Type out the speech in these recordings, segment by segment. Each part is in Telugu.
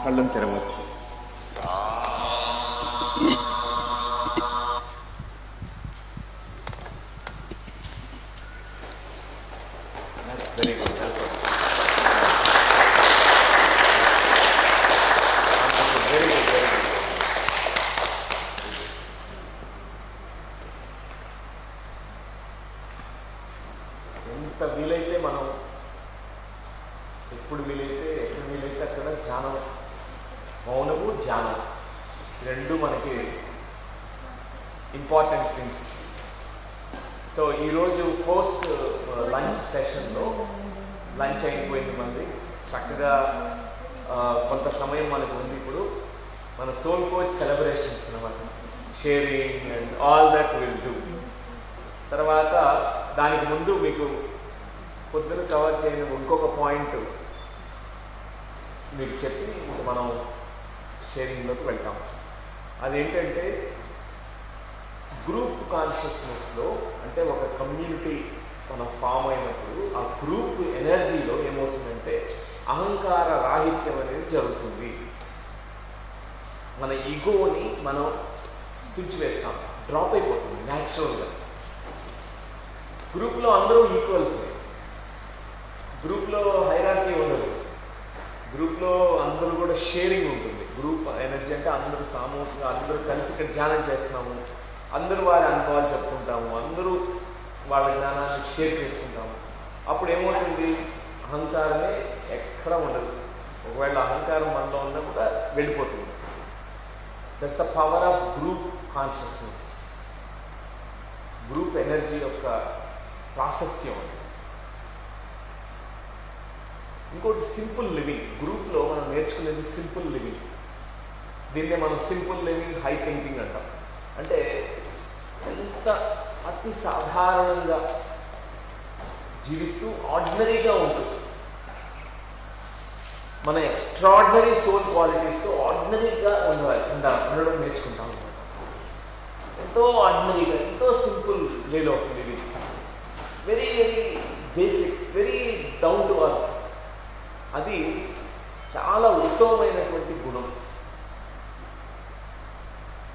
కళ్ళను తెరవచ్చు. Very good. Very good, very good. ఎంత వీలైతే మనం ఎప్పుడు వీలైతే ఎక్కడ వీలైతే అక్కడ ధ్యానం, మౌనము ధ్యానం రెండు మనకి ఇంపార్టెంట్ థింగ్స్. సో ఈరోజు పోస్ట్ లంచ్ సెషన్లో లంచ్ అయిపోయింది మంది, చక్కగా కొంత సమయం మనకు ఉంది. ఇప్పుడు మన సోల్ కోచ్ సెలబ్రేషన్స్ అన్నమాట, sharing and all that will do. తర్వాత దానికి ముందు మీకు పొద్దున కవర్ చేయని ఇంకొక పాయింట్ మీకు చెప్పి మనం షేరింగ్లోకి వెళ్తాం. అదేంటంటే గ్రూప్ కాన్షియస్నెస్లో, అంటే ఒక కమ్యూనిటీ మనం ఫామ్ అయినప్పుడు ఆ గ్రూప్ ఎనర్జీలో ఏమవుతుందంటే అహంకార రాహిత్యం అనేది జరుగుతుంది. మన ఈగోని మనం తుంచివేస్తాం, డ్రాప్ అయిపోతుంది న్యాచురల్గా. గ్రూప్లో అందరూ ఈక్వల్స్, గ్రూప్లో హైరార్కీ ఉండదు, గ్రూప్లో అందరూ కూడా షేరింగ్ ఉంటుంది. గ్రూప్ ఎనర్జీ అంటే అందరూ సామూహికంగా అందరూ కలిసి ఇక్కడ ధ్యానం చేస్తున్నాము, అందరూ వారి అనుభవాలు చెప్పుకుంటాము, అందరూ వాళ్ళ జ్ఞానాన్ని షేర్ చేసుకుంటాము. అప్పుడు ఏమవుతుంది, అహంకారమే ఎక్కడ ఉండదు. ఒకవేళ అహంకారం మనలో ఉన్నా కూడా వెళ్ళిపోతుంది. That's the power of group consciousness, group energy యొక్క ప్రాశస్త్యం. ఇంకోటి సింపుల్ లివింగ్. గ్రూప్లో మనం నేర్చుకునేది సింపుల్ లివింగ్. దీన్నే మనం సింపుల్ లివింగ్, హై థింకింగ్ అంటాం. అంటే ఎంత అతి సాధారణంగా జీవిస్తూ ఆర్డినరీగా ఉంటుంది. మన ఎక్స్ట్రాడినరీ సోల్ క్వాలిటీస్తో ఆర్డినరీగా ఉండడం నేర్చుకుంటాం. ఎంతో ఆర్డినరీగా, ఎంతో సింపుల్ వేలో of living, very very basic, very down to earth. అది చాలా ఉత్తమమైనటువంటి గుణం.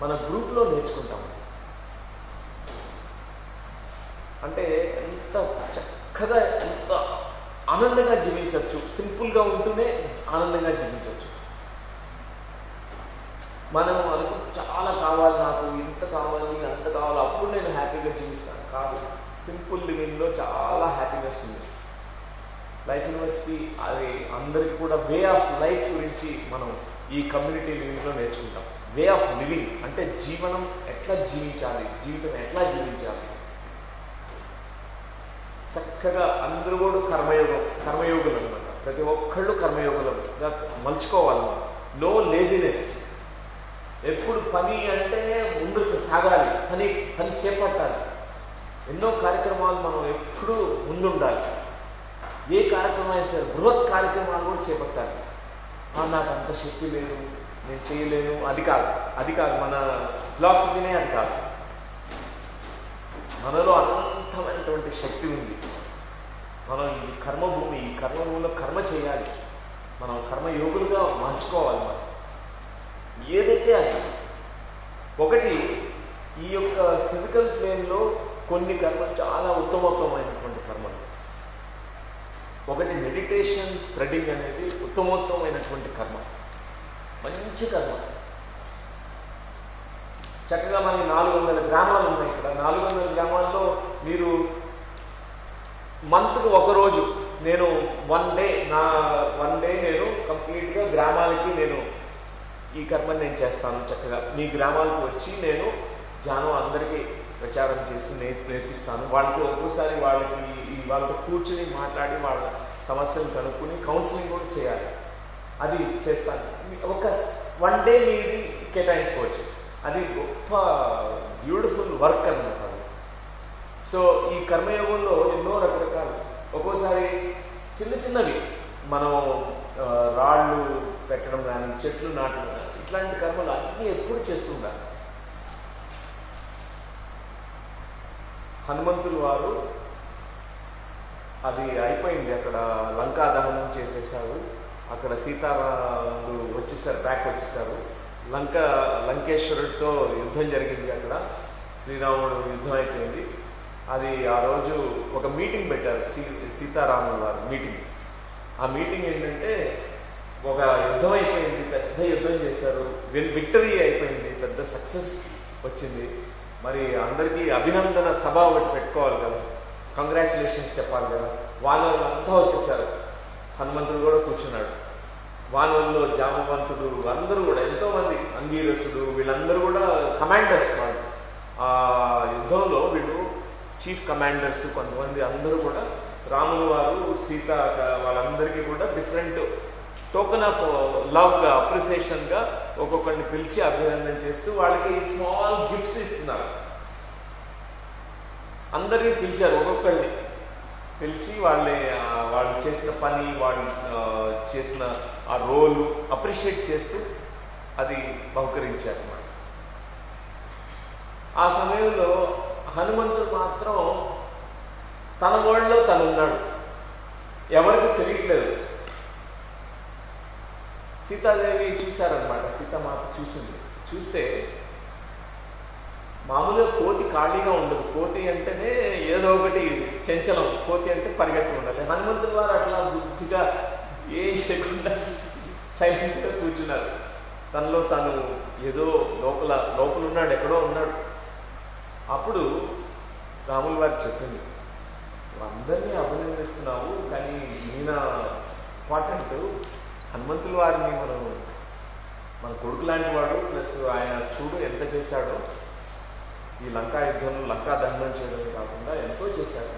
మన గ్రూప్లో నేర్చుకుంటాం. అంటే ఎంత చక్కగా, ఎంత ఆనందంగా జీవించవచ్చు. సింపుల్గా ఉంటూనే ఆనందంగా జీవించవచ్చు. మనం చాలా కావాలి, నాకు ఇంత కావాలి, అంత కావాలి, అప్పుడు నేను హ్యాపీగా జీవిస్తాను కాదు. సింపుల్ లివింగ్లో చాలా హ్యాపీనెస్ ఉంది. లైఫ్ యూనివర్సిటీ అది అందరికి కూడా వే ఆఫ్ లైఫ్ గురించి మనం ఈ కమ్యూనిటీ లివింగ్లో నేర్చుకుంటాం. వే ఆఫ్ లివింగ్ అంటే జీవనం ఎట్లా జీవించాలి, జీవితం ఎట్లా జీవించాలి. చక్కగా అందరూ కూడా కర్మయోగులు అనమాట. ప్రతి ఒక్కళ్ళు కర్మయోగులుగా మలుచుకోవాలి. No laziness. ఎప్పుడు పని అంటే ముందుకు సాగాలి, పని చేపట్టాలి. ఎన్నో కార్యక్రమాలు మనం ఎప్పుడూ ముందుండాలి. ఏ కార్యక్రమం అయినా సరే బృహత్ కార్యక్రమాలు కూడా చేపట్టాలి. నాకు అంత శక్తి లేదు, నేను చేయలేను, అది కాదు మన ఫిలాసఫీనే అది కాదు. మనలో అనంతమైనటువంటి శక్తి ఉంది. మనం ఈ కర్మభూమిలో కర్మ చేయాలి. మనం కర్మయోగులుగా మార్చుకోవాలి. మనం ఏదైతే అది ఒకటి, ఈ యొక్క ఫిజికల్ ప్లేన్లో కొన్ని కర్మలు చాలా ఉత్తమోత్తమైనటువంటి కర్మలు. ఒకటి మెడిటేషన్, స్ప్రెడింగ్ అనేది ఉత్తమోత్తమైనటువంటి కర్మ, మంచి కర్మ. చక్కగా మనకి 400 గ్రామాలు ఉన్నాయి ఇక్కడ. 400 గ్రామాల్లో మీరు మంత్కు ఒకరోజు, నేను వన్ డే నేను కంప్లీట్గా గ్రామాలకి నేను ఈ కర్మని నేను చేస్తాను. చక్కగా మీ గ్రామాలకు వచ్చి నేను ధ్యానం అందరికీ ప్రచారం చేసి నేర్పిస్తాను. వాళ్ళకి ఒక్కోసారి వాళ్ళతో కూర్చుని మాట్లాడి వాళ్ళ సమస్యలు కనుక్కొని కౌన్సిలింగ్ కూడా చేయాలి. అది చేస్తాను. ఒక వన్ డే మీది కేటాయించుకోవచ్చు. అది గొప్ప బ్యూటిఫుల్ వర్క్ అన్నమాట. సో ఈ కర్మయోగంలో ఎన్నో రకరకాలు, ఒక్కోసారి చిన్నవి మనం రాళ్ళు పెట్టడం కానీ, చెట్లు నాటడం కానీ, ఇట్లాంటి కర్మలు అన్నీ ఎప్పుడు చేస్తుంటారు. హనుమంతులు వారు అది అయిపోయింది, అక్కడ లంకా దహనం చేసేసారు. అక్కడ సీతారాముడు వచ్చేసారు, బ్యాక్ వచ్చేసారు. లంకేశ్వరుడితో యుద్ధం జరిగింది. అక్కడ శ్రీరాముడు యుద్ధం అయిపోయింది. అది ఆ రోజు ఒక మీటింగ్ పెట్టారు, సీతారాముల వారు మీటింగ్. ఆ మీటింగ్ ఏంటంటే ఒక యుద్ధం అయిపోయింది, పెద్ద యుద్ధం చేశారు, విక్టరీ అయిపోయింది, పెద్ద సక్సెస్ వచ్చింది. మరి అందరికీ అభినందన సభ ఒకటి పెట్టుకోవాలి కదా, కంగ్రాచులేషన్స్ చెప్పాలి కదా. వాళ్ళంతా వచ్చేసారు. హనుమంతుడు కూడా కూర్చున్నాడు. వాళ్ళల్లో జామవంతుడు అందరూ కూడా ఎంతోమంది, అంగీరసుడు, వీళ్ళందరూ కూడా కమాండర్స్. వాళ్ళు ఆ యుద్ధంలో వీళ్ళు చీఫ్ కమాండర్స్ కొంతమంది, అందరూ కూడా రాముల వారు సీత వాళ్ళందరికీ కూడా డిఫరెంట్ టోకెన్ ఆఫ్ లవ్గా, అప్రిసియేషన్గా ఒక్కొక్కరిని పిలిచి అభినందన చేస్తూ వాళ్ళకి స్మాల్ గిఫ్ట్స్ ఇస్తున్నారు. అందరినీ పిలిచారు, ఒక్కొక్కరిని పిలిచి వాళ్ళు చేసిన పని, వాళ్ళు చేసిన ఆ రోల్ అప్రిషియేట్ చేస్తూ అది బహుకరించారు అన్నమాట. ఆ సమయంలో హనుమంతుడు మాత్రం తన వరల్డ్లో తనున్నాడు, ఎవరికి తెలియట్లేదు. సీతాదేవి చూశారనమాట, సీతామాత చూసింది. చూస్తే మామూలుగా కోతి ఖాళీగా ఉండదు. కోతి అంటేనే ఏదో ఒకటి చంచలం, కోతి అంటే పరిగెత్తి ఉండాలి. హనుమంతుడు వారు అట్లా బుద్ధిగా ఏం చేయకుండా సైలెంట్గా కూర్చున్నారు. తనలో తను ఏదో లోపల ఉన్నాడు, ఎక్కడో ఉన్నాడు. అప్పుడు రాముల వారు చెప్పింది, అందరినీ అభినందిస్తున్నావు, కానీ ఈయన ఇంపార్టెంట్. హనుమంతుల వారిని మన కొడుకు లాంటి వాడు, ప్లస్ ఆయన చూడు ఎంత చేశాడో ఈ లంకా యుద్ధంలో, లంకా దహనం చేయడమే కాకుండా ఎంతో చేశాడు.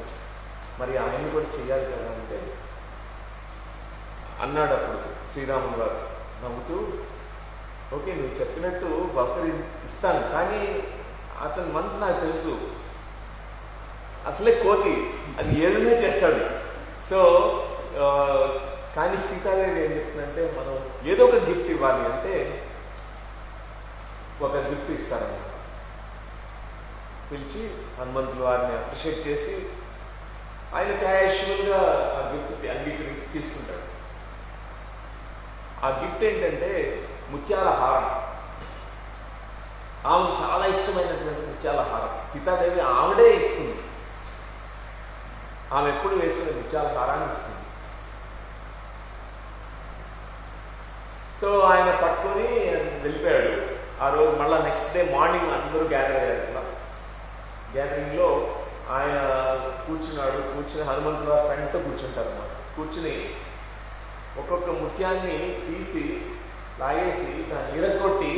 మరి ఆయన్ని కూడా చెయ్యాలి కదా అంటే అన్నాడు. అప్పుడు శ్రీరాములు వారు నవ్వుతూ, ఓకే నువ్వు చెప్పినట్టు బహుకరి ఇస్తాను, కానీ అతని మనసు నాకు తెలుసు, అసలే కోతి, అది ఏదైనా చేస్తాడు. సో కానీ సీతాదేవి ఏం చెప్తుందంటే, మనం ఏదో ఒక గిఫ్ట్ ఇవ్వాలి అంటే ఒక గిఫ్ట్ ఇస్తారన్నమాట. పిలిచి హనుమంతుల వారిని అప్రిషియేట్ చేసి ఆయన క్యాషువల్గా ఆ గిఫ్ట్ అంగీకరించి తీసుకుంటాడు. ఆ గిఫ్ట్ ఏంటంటే ముత్యాల హారం. ఆమెకు చాలా ఇష్టమైనటువంటి ముత్యాల హారం. సీతాదేవి ఆవిడే ఇస్తుంది, ఆమె ఎప్పుడు వేసుకునే ముత్యాల హారాన్ని ఇస్తుంది. సో ఆయన పట్టుకొని వెళ్ళిపోయాడు. ఆ రోజు మళ్ళీ నెక్స్ట్ డే మార్నింగ్ అందరూ గ్యాదర్ అయ్యారు. గ్యాదరింగ్లో ఆయన కూర్చుని హనుమంతుల వారి ఫ్రంట్ కూర్చుంటారు అన్నమాట. కూర్చుని ఒక్కొక్క ముత్యాన్ని తీసి లాగేసి దాన్ని ఇరగొట్టి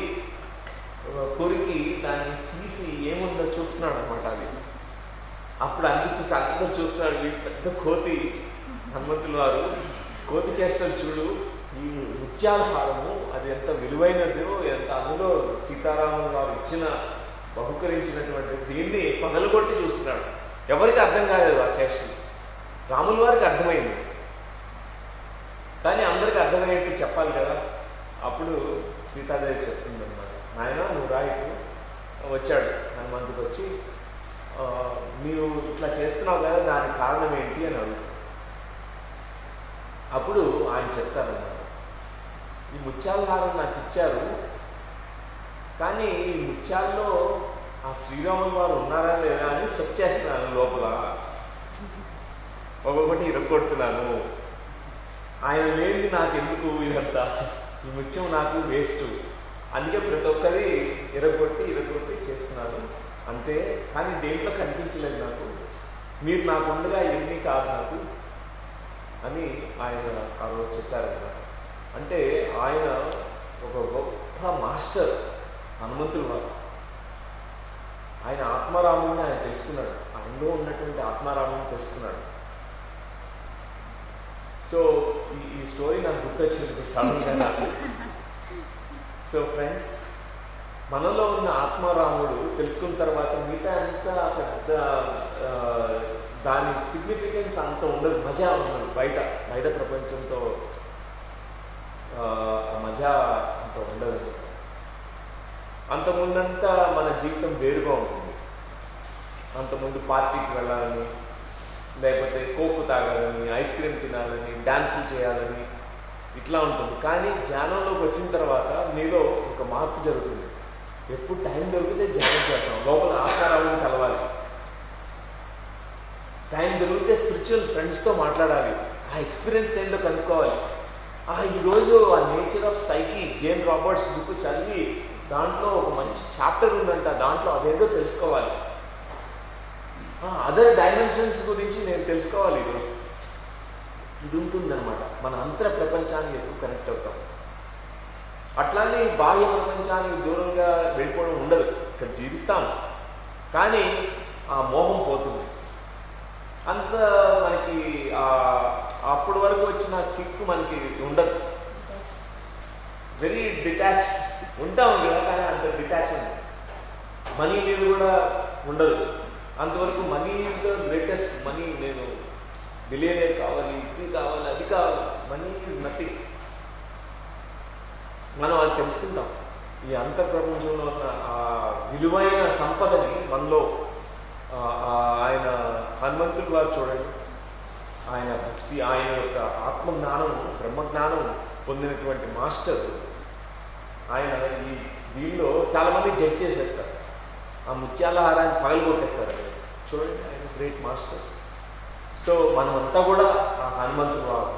కొరికి దాన్ని తీసి ఏముందో చూస్తున్నాడు అనమాట. అది అప్పుడు అనిపించేసి అందరూ చూస్తున్నాడు, ఈ పెద్ద కోతి హనుమంతుల వారు కోతి చేష్టలు చూడు, ఈ ముత్యాల హారము అది ఎంత విలువైనదో, ఎంత అందులో సీతారాముల వారు ఇచ్చిన బహుకరించినటువంటి దీన్ని పగలగొట్టి చూస్తున్నాడు. ఎవరికి అర్థం కాలేదు ఆ చేష్టలు, రాముల వారికి అర్థమైంది, కానీ అందరికి అర్థమయ్యేట్టు చెప్పాలి కదా. అప్పుడు సీతాదేవి చెప్తుంది అన్నమాట, నాయన నువ్వు రాయికు వచ్చాడు హనుమంతుడు వచ్చి, నీవు ఇట్లా చేస్తున్నావు కదా, దానికి కారణం ఏంటి అని అడుగుతాడు. అప్పుడు ఆయన చెప్తారన్నమాట, ఈ ముత్యాల హారం నాకు ఇచ్చారు, కానీ ఈ ముత్యాల్లో ఆ శ్రీరాముల వారు ఉన్నారా లేదా అని చెక్ చేస్తున్నాను, లోపల ఒక్కొక్కటి ఇరగొడుతున్నాను, ఆయన లేనిది నాకు ఎందుకు ఇదంతా, ఈ ముత్యం నాకు వేస్ట్, అందుకే ప్రతి ఒక్కరి ఇరగొట్టి చేస్తున్నాను అంతే, కానీ దేంట్లో కనిపించలేదు నాకు, మీరు నాకు ఉండగా ఇవన్నీ కాదు నాకు అని ఆయన ఆ రోజు చెప్పారన్నమాట. అంటే ఆయన ఒక గొప్ప మాస్టర్ హనుమంతులు వారు. ఆయన ఆత్మారాముని ఆయన తెలుసుకున్నాడు, ఆయనలో ఉన్నటువంటి ఆత్మారాముని తెలుసుకున్నాడు. సో ఈ స్టోరీ నాకు గుర్తొచ్చింది ఇప్పుడు సడన్గా నాకు. సో ఫ్రెండ్స్, మనలో ఉన్న ఆత్మారాముడు తెలుసుకున్న తర్వాత మిగతా అంతా పెద్ద దాని సిగ్నిఫికెన్స్ అంత ఉండదు, మజా ఉండదు. బయట ప్రపంచంతో మజా అంత ఉండదు. అంతకుముందంతా మన జీవితం వేరుగా ఉంటుంది. అంతకుముందు పార్టీకి వెళ్ళాలని, లేకపోతే కోకు తాగాలని, ఐస్ క్రీమ్ తినాలని, డాన్సులు చేయాలని, ఇట్లా ఉంటుంది. కానీ ధ్యానంలోకి వచ్చిన తర్వాత మీలో ఒక మార్పు జరుగుతుంది. ఎప్పుడు టైం దొరికితే ధ్యానం చేస్తాం, లోపల ఆకారాలను కలవాలి. టైం దొరికితే స్పిరిచువల్ ఫ్రెండ్స్తో మాట్లాడాలి, ఆ ఎక్స్పీరియన్స్ ఏంటో కనుక్కోవాలి. ఈరోజు ఆ nature of psyche Jane Roberts book చదివి దాంట్లో ఒక మంచి చాప్టర్ ఉందంట, దాంట్లో అదేంటో తెలుసుకోవాలి. అదర్ డైమెన్షన్స్ గురించి నేను తెలుసుకోవాలి. ఈరోజు ఇది ఉంటుందన్నమాట. మన అంతర ప్రపంచానికి ఎక్కువ కనెక్ట్ అవుతాం. అట్లానే బాహ్య ప్రపంచానికి దూరంగా వెళ్ళిపోవడం ఉండదు, ఇక్కడ జీవిస్తాం. కానీ ఆ మోహం పోతుంది. అంత మనకి అప్పటి వరకు వచ్చిన కిక్ మనకి ఉండదు. వెరీ డిటాచ్ ఉంటాం కదా, కానీ అంత డిటాచ్మెంట్ మనీ మీద కూడా ఉండదు. అంతవరకు money is the greatest. Money నేను బిలియనర్ కావాలి, ఇది కావాలి, అది కావాలి. Money is nothing. మనం అది తెలుసుకుంటాం. ఈ అంతఃప్రపంచంలో ఉన్న ఆ విలువైన సంపదని మనలో ఆయన హనుమంతుడు వారు చూడండి, ఆయన భక్తి, ఆయన యొక్క ఆత్మజ్ఞానం, బ్రహ్మజ్ఞానం పొందినటువంటి మాస్టర్. ఆయన ఈ దీనిలో చాలామంది జడ్జ్ చేసేస్తారు, ఆ ముత్యాల హారాన్ని పగలగొట్టేస్తారు. చూడండి, ఆయన గ్రేట్ మాస్టర్. సో మనమంతా కూడా ఆ హనుమంతుడు వారు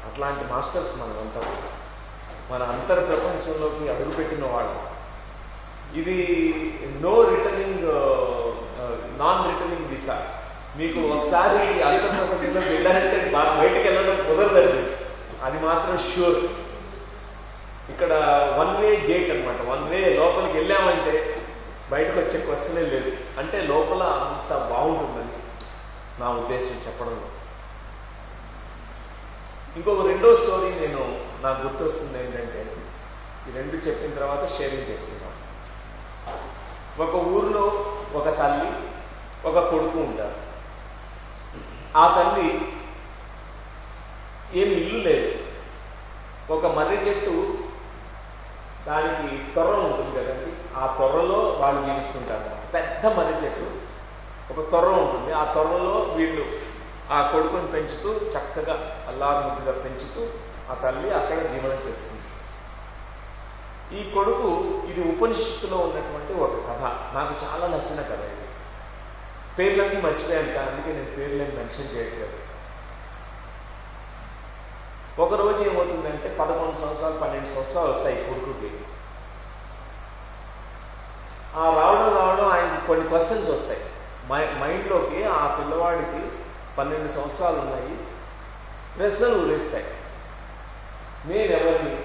అట్లాంటి మాస్టర్స్. మనమంతా కూడా మన అంతర్ ప్రపంచంలోకి అడుగుపెట్టిన వాళ్ళు. ఇది no returning, non returning visa. మీకు ఒకసారి అంతర్ ప్రపంచంలోకి వెళ్ళాలంటే బయటికి వెళ్ళడం కుదరదు, అది మాత్రం ష్యూర్. ఇక్కడ వన్ వే గేట్ అనమాట. వన్ వే లోపలికి వెళ్ళామంటే బయటకు వచ్చే క్వశ్చనే లేదు. అంటే లోపల అంత బాగుంటుందని నా ఉద్దేశం చెప్పడంలో. ఇంకొక రెండో స్టోరీ నాకు గుర్తొస్తుంది ఏంటంటే, ఈ రెండు చెప్పిన తర్వాత షేరింగ్ చేసుకుందాం. ఒక ఊరిలో ఒక తల్లి, ఒక కొడుకు ఉంటారు. ఆ తల్లి ఏమి ఇల్లు లేదు, ఒక మర్రి చెట్టు, దానికి తొర్ర ఉంటుంది కదండి, ఆ తొర్రలో వాళ్ళు జీవిస్తుంటారు. పెద్ద మర్రి చెట్టు, ఒక తొర్ర ఉంటుంది. ఆ తొర్రలో వీళ్ళు ఆ కొడుకుని పెంచుతూ చక్కగా అల్లారుముద్దుగా పెంచుతూ ఆ తల్లి అక్కడ జీవనం చేస్తుంది. ఈ కొడుకు, ఇది ఉపనిషత్తులో ఉన్నటువంటి ఒక కథ, నాకు చాలా నచ్చిన కథ. ఇది పేర్లన్నీ మర్చిపోయాను, కానీ అందుకే నేను పేర్లను మెన్షన్ చేయట్లేదు. ఒకరోజు ఏమవుతుందంటే 11 సంవత్సరాలు 12 సంవత్సరాలు వస్తాయి ఈ కొడుకుకి. ఆ రావడం ఆయనకి కొన్ని క్వశ్చన్స్ వస్తాయి మైండ్లోకి. ఆ పిల్లవాడికి 12 సంవత్సరాలు ఉన్నాయి, ప్రశ్నలు ఊరేస్తాయి. నేనెవరిని,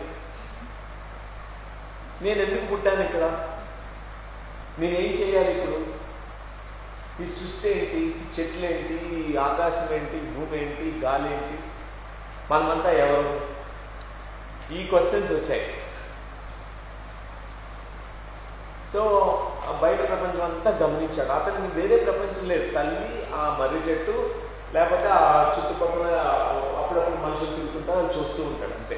నేను ఎందుకు పుట్టాను ఇక్కడ, నేనేం చేయాలి ఇప్పుడు, ఈ సృష్టి ఏంటి, చెట్లు ఏంటి, ఆకాశం ఏంటి, భూమి ఏంటి, గాలి ఏంటి, మనమంతా ఎవరు, ఈ క్వశ్చన్స్ వచ్చాయి. సో ఆ బయట ప్రపంచం అంతా గమనించాడు. అతనికి వేరే ప్రపంచం లేదు. తల్లి, ఆ మర్రి చెట్టు, లేకపోతే ఆ చుట్టుపక్కల అప్పుడప్పుడు మనుషులు తిరుగుతుంటా అది చూస్తూ ఉంటాడు, అంతే.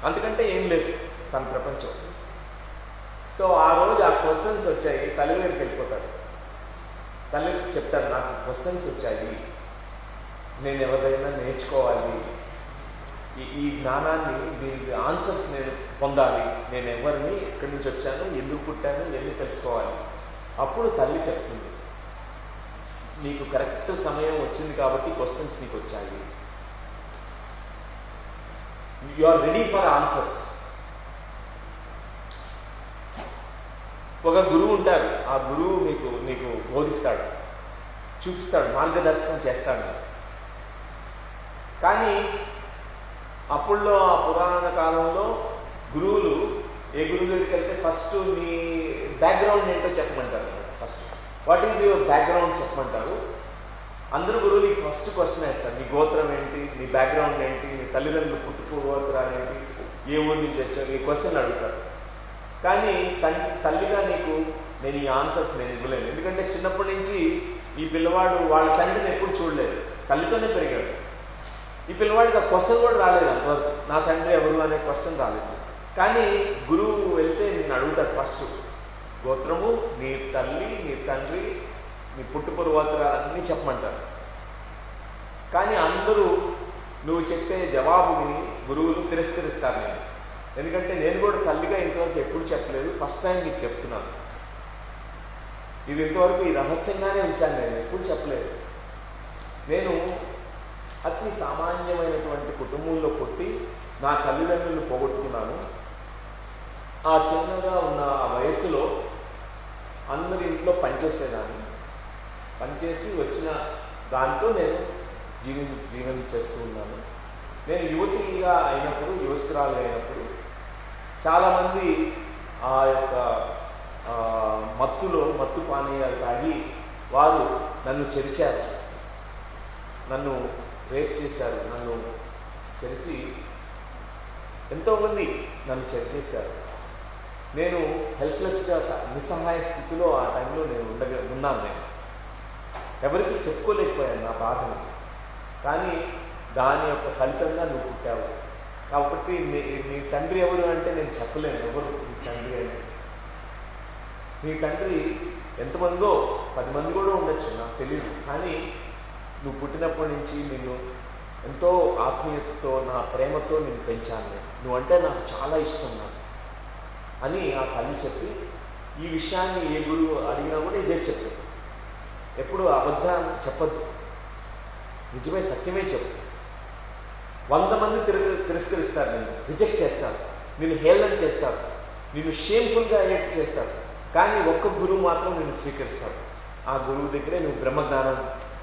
అందుకంటే ఏం లేదు తన ప్రపంచం. సో ఆ రోజు ఆ క్వశ్చన్స్ వచ్చాయి, తల్లి దగ్గరికి వెళ్ళిపోతాడు. తల్లికి చెప్తాడు, నాకు క్వశ్చన్స్ వచ్చాయి, నేను ఎవరైనా నేర్చుకోవాలి, ఈ జ్ఞానాన్ని, దీనికి ఆన్సర్స్ నేను పొందాలి, నేను ఎవరిని, ఎక్కడి నుంచి వచ్చాను, ఎందుకు పుట్టాను, ఎన్ని తెలుసుకోవాలి. అప్పుడు తల్లి చెప్తుంది, నీకు కరెక్ట్ సమయం వచ్చింది కాబట్టి క్వశ్చన్స్ నీకు వచ్చాయి, you are ready for answers. ఒక గురువు ఉంటారు, ఆ గురువు నీకు బోధిస్తాడు, చూపిస్తాడు, మార్గదర్శకం చేస్తాడు. కానీ అప్పుల్లో, ఆ పురాణ కాలంలో గురువులు, ఏ గురువు దగ్గరికి వెళ్తే ఫస్ట్ మీ బ్యాక్గ్రౌండ్ ఏంటో చెప్పమంటారు. First what is your background చెప్పమంటారు. అందరూ గురువులు ఈ ఫస్ట్ క్వశ్చన్ వేస్తారు, నీ గోత్రం ఏంటి, నీ బ్యాక్గ్రౌండ్ ఏంటి, నీ తల్లిదండ్రులు పుట్టుపూర్వోత్తరాలు ఏంటి, ఏ ఊరి నుంచి వచ్చావు, ఈ క్వశ్చన్ అడుగుతారు. కానీ తల్లిగా నేను ఈ ఆన్సర్స్ నేను ఇవ్వలేను. ఎందుకంటే చిన్నప్పటి నుంచి ఈ పిల్లవాడు వాళ్ళ తండ్రిని ఎప్పుడు చూడలేదు, తల్లితోనే పెరిగాడు. ఈ పిల్లవాడికి ఆ క్వశ్చన్ కూడా రాలేదు అంతవరకు, నా తండ్రి ఎవరు అనే క్వశ్చన్ రాలేదు. కానీ గురువు వెళ్తే నేను అడుగుతాడు ఫస్ట్, గోత్రము, నీ తల్లి, నీ తండ్రి, నీ పుట్టుపూర్వోత్తరాలన్నీ చెప్పమంటారు. కానీ అందరూ నువ్వు చెప్పే జవాబు విని గురువులు తిరస్కరిస్తారు నేను. ఎందుకంటే నేను కూడా తల్లిగా ఇంతవరకు ఎప్పుడు చెప్పలేదు, ఫస్ట్ టైం మీకు చెప్తున్నాను. ఇది ఇంతవరకు ఈ రహస్యంగానే ఉంచాను, నేను ఎప్పుడు చెప్పలేదు. నేను అతి సామాన్యమైనటువంటి కుటుంబంలో పుట్టి నా తల్లిదండ్రులను పోగొట్టుకున్నాను. ఆ చిన్నగా ఉన్న ఆ వయస్సులో అందరి ఇంట్లో పనిచేసేదాన్ని. పనిచేసి వచ్చిన దాంతో నేను జీవనం చేస్తూ ఉన్నాను. నేను యువతిగా అయినప్పుడు, యువస్కురాలు అయినప్పుడు చాలామంది ఆ యొక్క మత్తు పానీయాలు తాగి వారు నన్ను చెరిచారు, నన్ను రేప్ చేశారు, నన్ను చెరిచి ఎంతోమంది నన్ను చెరిచేశారు. నేను హెల్ప్లెస్గా నిస్సహాయ స్థితిలో ఆ టైంలో నేను ఉన్నాను. నేను ఎవరికి చెప్పుకోలేకపోయాను నా బాధని. కానీ దాని యొక్క ఫలితంగా నువ్వు పుట్టావు కాబట్టి నీ తండ్రి ఎవరు అంటే నేను చెప్పలేను ఎవరు నీ తండ్రి అంటే. నీ తండ్రి ఎంతమందో 10 మంది కూడా ఉండొచ్చు, నాకు తెలియదు. కానీ నువ్వు పుట్టినప్పటి నుంచి నిన్ను ఎంతో ఆత్మీయతతో, నా ప్రేమతో నేను పెంచాను. నువ్వంటే నాకు చాలా ఇష్టం నాకు అని ఆ తల్లి చెప్పి, ఈ విషయాన్ని ఏ గురువు అడిగినా కూడా ఇదే చెప్పు. ఎప్పుడు అబద్ధం చెప్పద్దు, నిజమే సత్యమే చెప్పు. 100 మంది తిరస్కరిస్తారు, నిన్ను రిజెక్ట్ చేస్తారు, నిన్ను హేళన చేస్తారు, నిన్ను షేమ్ఫుల్గా అయ్యేట్టు చేస్తారు. కానీ ఒక్క గురువు మాత్రం నిన్ను స్వీకరిస్తాడు. ఆ గురువు దగ్గరే నువ్వు బ్రహ్మజ్ఞానం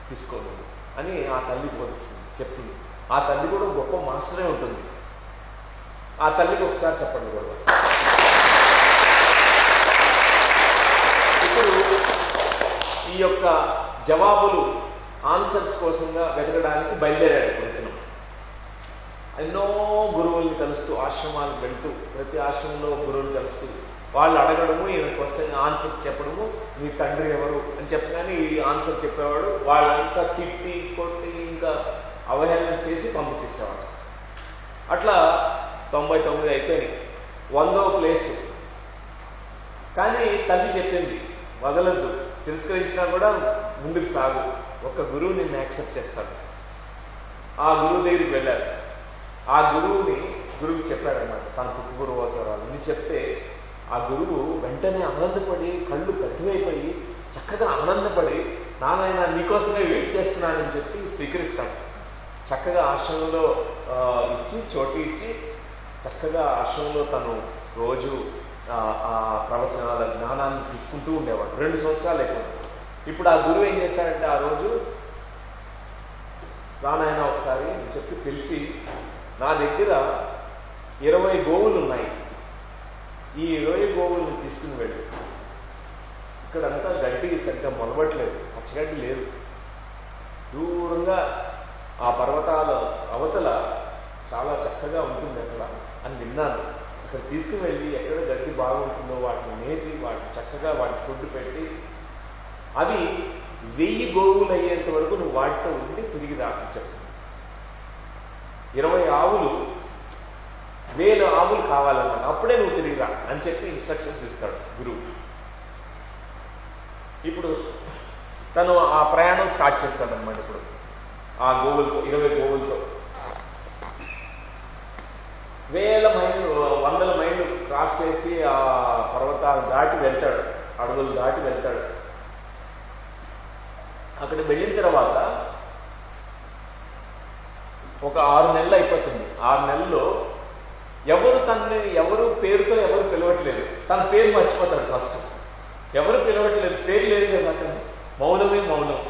తీసుకోను అని ఆ తల్లి బోధిస్తుంది, చెప్తుంది. ఆ తల్లి కూడా గొప్ప మాస్టరే ఉంటుంది. ఆ తల్లికి ఒకసారి చెప్పండి కూడా. ఇప్పుడు ఈ యొక్క జవాబులు ఆన్సర్స్ కోసంగా వెతకడానికి బయలుదేరాడుకుంటున్నాం. ఎన్నో గురువుల్ని కలుస్తూ, ఆశ్రమాలకు వెళ్తూ, ప్రతి ఆశ్రమంలో గురువులు కలుస్తూ వాళ్ళు అడగడము, ఈయన క్వశ్చన్ ఆన్సర్స్ చెప్పడము, మీ తండ్రి ఎవరు అని చెప్పగానే ఈ ఆన్సర్ చెప్పేవాడు. వాళ్ళంతా తిట్టి కొట్టి ఇంకా అవహేళన చేసి పంపించేసేవాడు. అట్లా 99 అయిపోయినాయి, 100వ ప్లేసు. కానీ తల్లి చెప్పింది వదలద్దు, తిరస్కరించినా కూడా ముందుకు సాగు, ఒక గురువు నిన్ను యాక్సెప్ట్ చేస్తాడు. ఆ గురువు దగ్గరికి వెళ్ళారు. ఆ గురువుకి చెప్పాడన్నమాట తన పుట్టు గురువు అవుతారు అని చెప్తే, ఆ గురువు వెంటనే ఆనందపడి, కళ్ళు పెద్దవైపోయి చక్కగా ఆనందపడి, నాయన నీకోసమే వెయిట్ చేస్తున్నానని చెప్పి స్వీకరిస్తాడు. చక్కగా ఆశ్రమంలో చోటు ఇచ్చి చక్కగా ఆశ్రమంలో తను రోజు ఆ ప్రవచనాల జ్ఞానాన్ని తీసుకుంటూ ఉండేవాడు. 2 సంవత్సరాలు అయిపోయింది. ఇప్పుడు ఆ గురువు ఏం చేస్తాడంటే, ఆ రోజు రానాయన ఒకసారి చెప్పి పిలిచి, నా దగ్గర 20 గోవులు ఉన్నాయి, ఈ 20 గోవులను తీసుకుని వెళ్ళు. ఇక్కడంతా గడ్డి సరిగ్గా మొలవట్లేదు, పచ్చగడ్డి లేదు. దూరంగా ఆ పర్వతాల అవతల చాలా చక్కగా ఉంటుంది అక్కడ అని విన్నాను. అక్కడ తీసుకువెళ్ళి ఎక్కడ గడ్డి బాగుంటుందో వాటిని మేపి, వాటిని చక్కగా వాటి ఫుడ్ పెట్టి, అవి 1000 గోవులు అయ్యేంత వరకు నువ్వు వాటితో ఉండి తిరిగి రాపించావు. 20 ఆవులు 1000 ఆవులు కావాలన్నమాట, అప్పుడే నువ్వు తిరిగి రా అని చెప్పి ఇన్స్ట్రక్షన్స్ ఇస్తాడు గురువు. ఇప్పుడు తను ఆ ప్రయాణం స్టార్ట్ చేస్తాడనమాట. ఇప్పుడు ఆ గోవులతో, 20 గోవులతో 1000 మైళ్ళు 100 మైళ్ళు క్రాస్ చేసి ఆ పర్వతాలు దాటి వెళ్తాడు, అడవులు దాటి వెళ్తాడు. అక్కడ వెళ్ళిన తర్వాత ఒక 6 నెలలు అయిపోతుంది. 6 నెలల్లో ఎవరు పేరుతో ఎవరు పిలవట్లేదు. తన పేరు మర్చిపోతాడు ఫస్ట్. ఎవరు పిలవట్లేదు, పేరు లేదు కదా అక్కడ, మౌనమే మౌనం.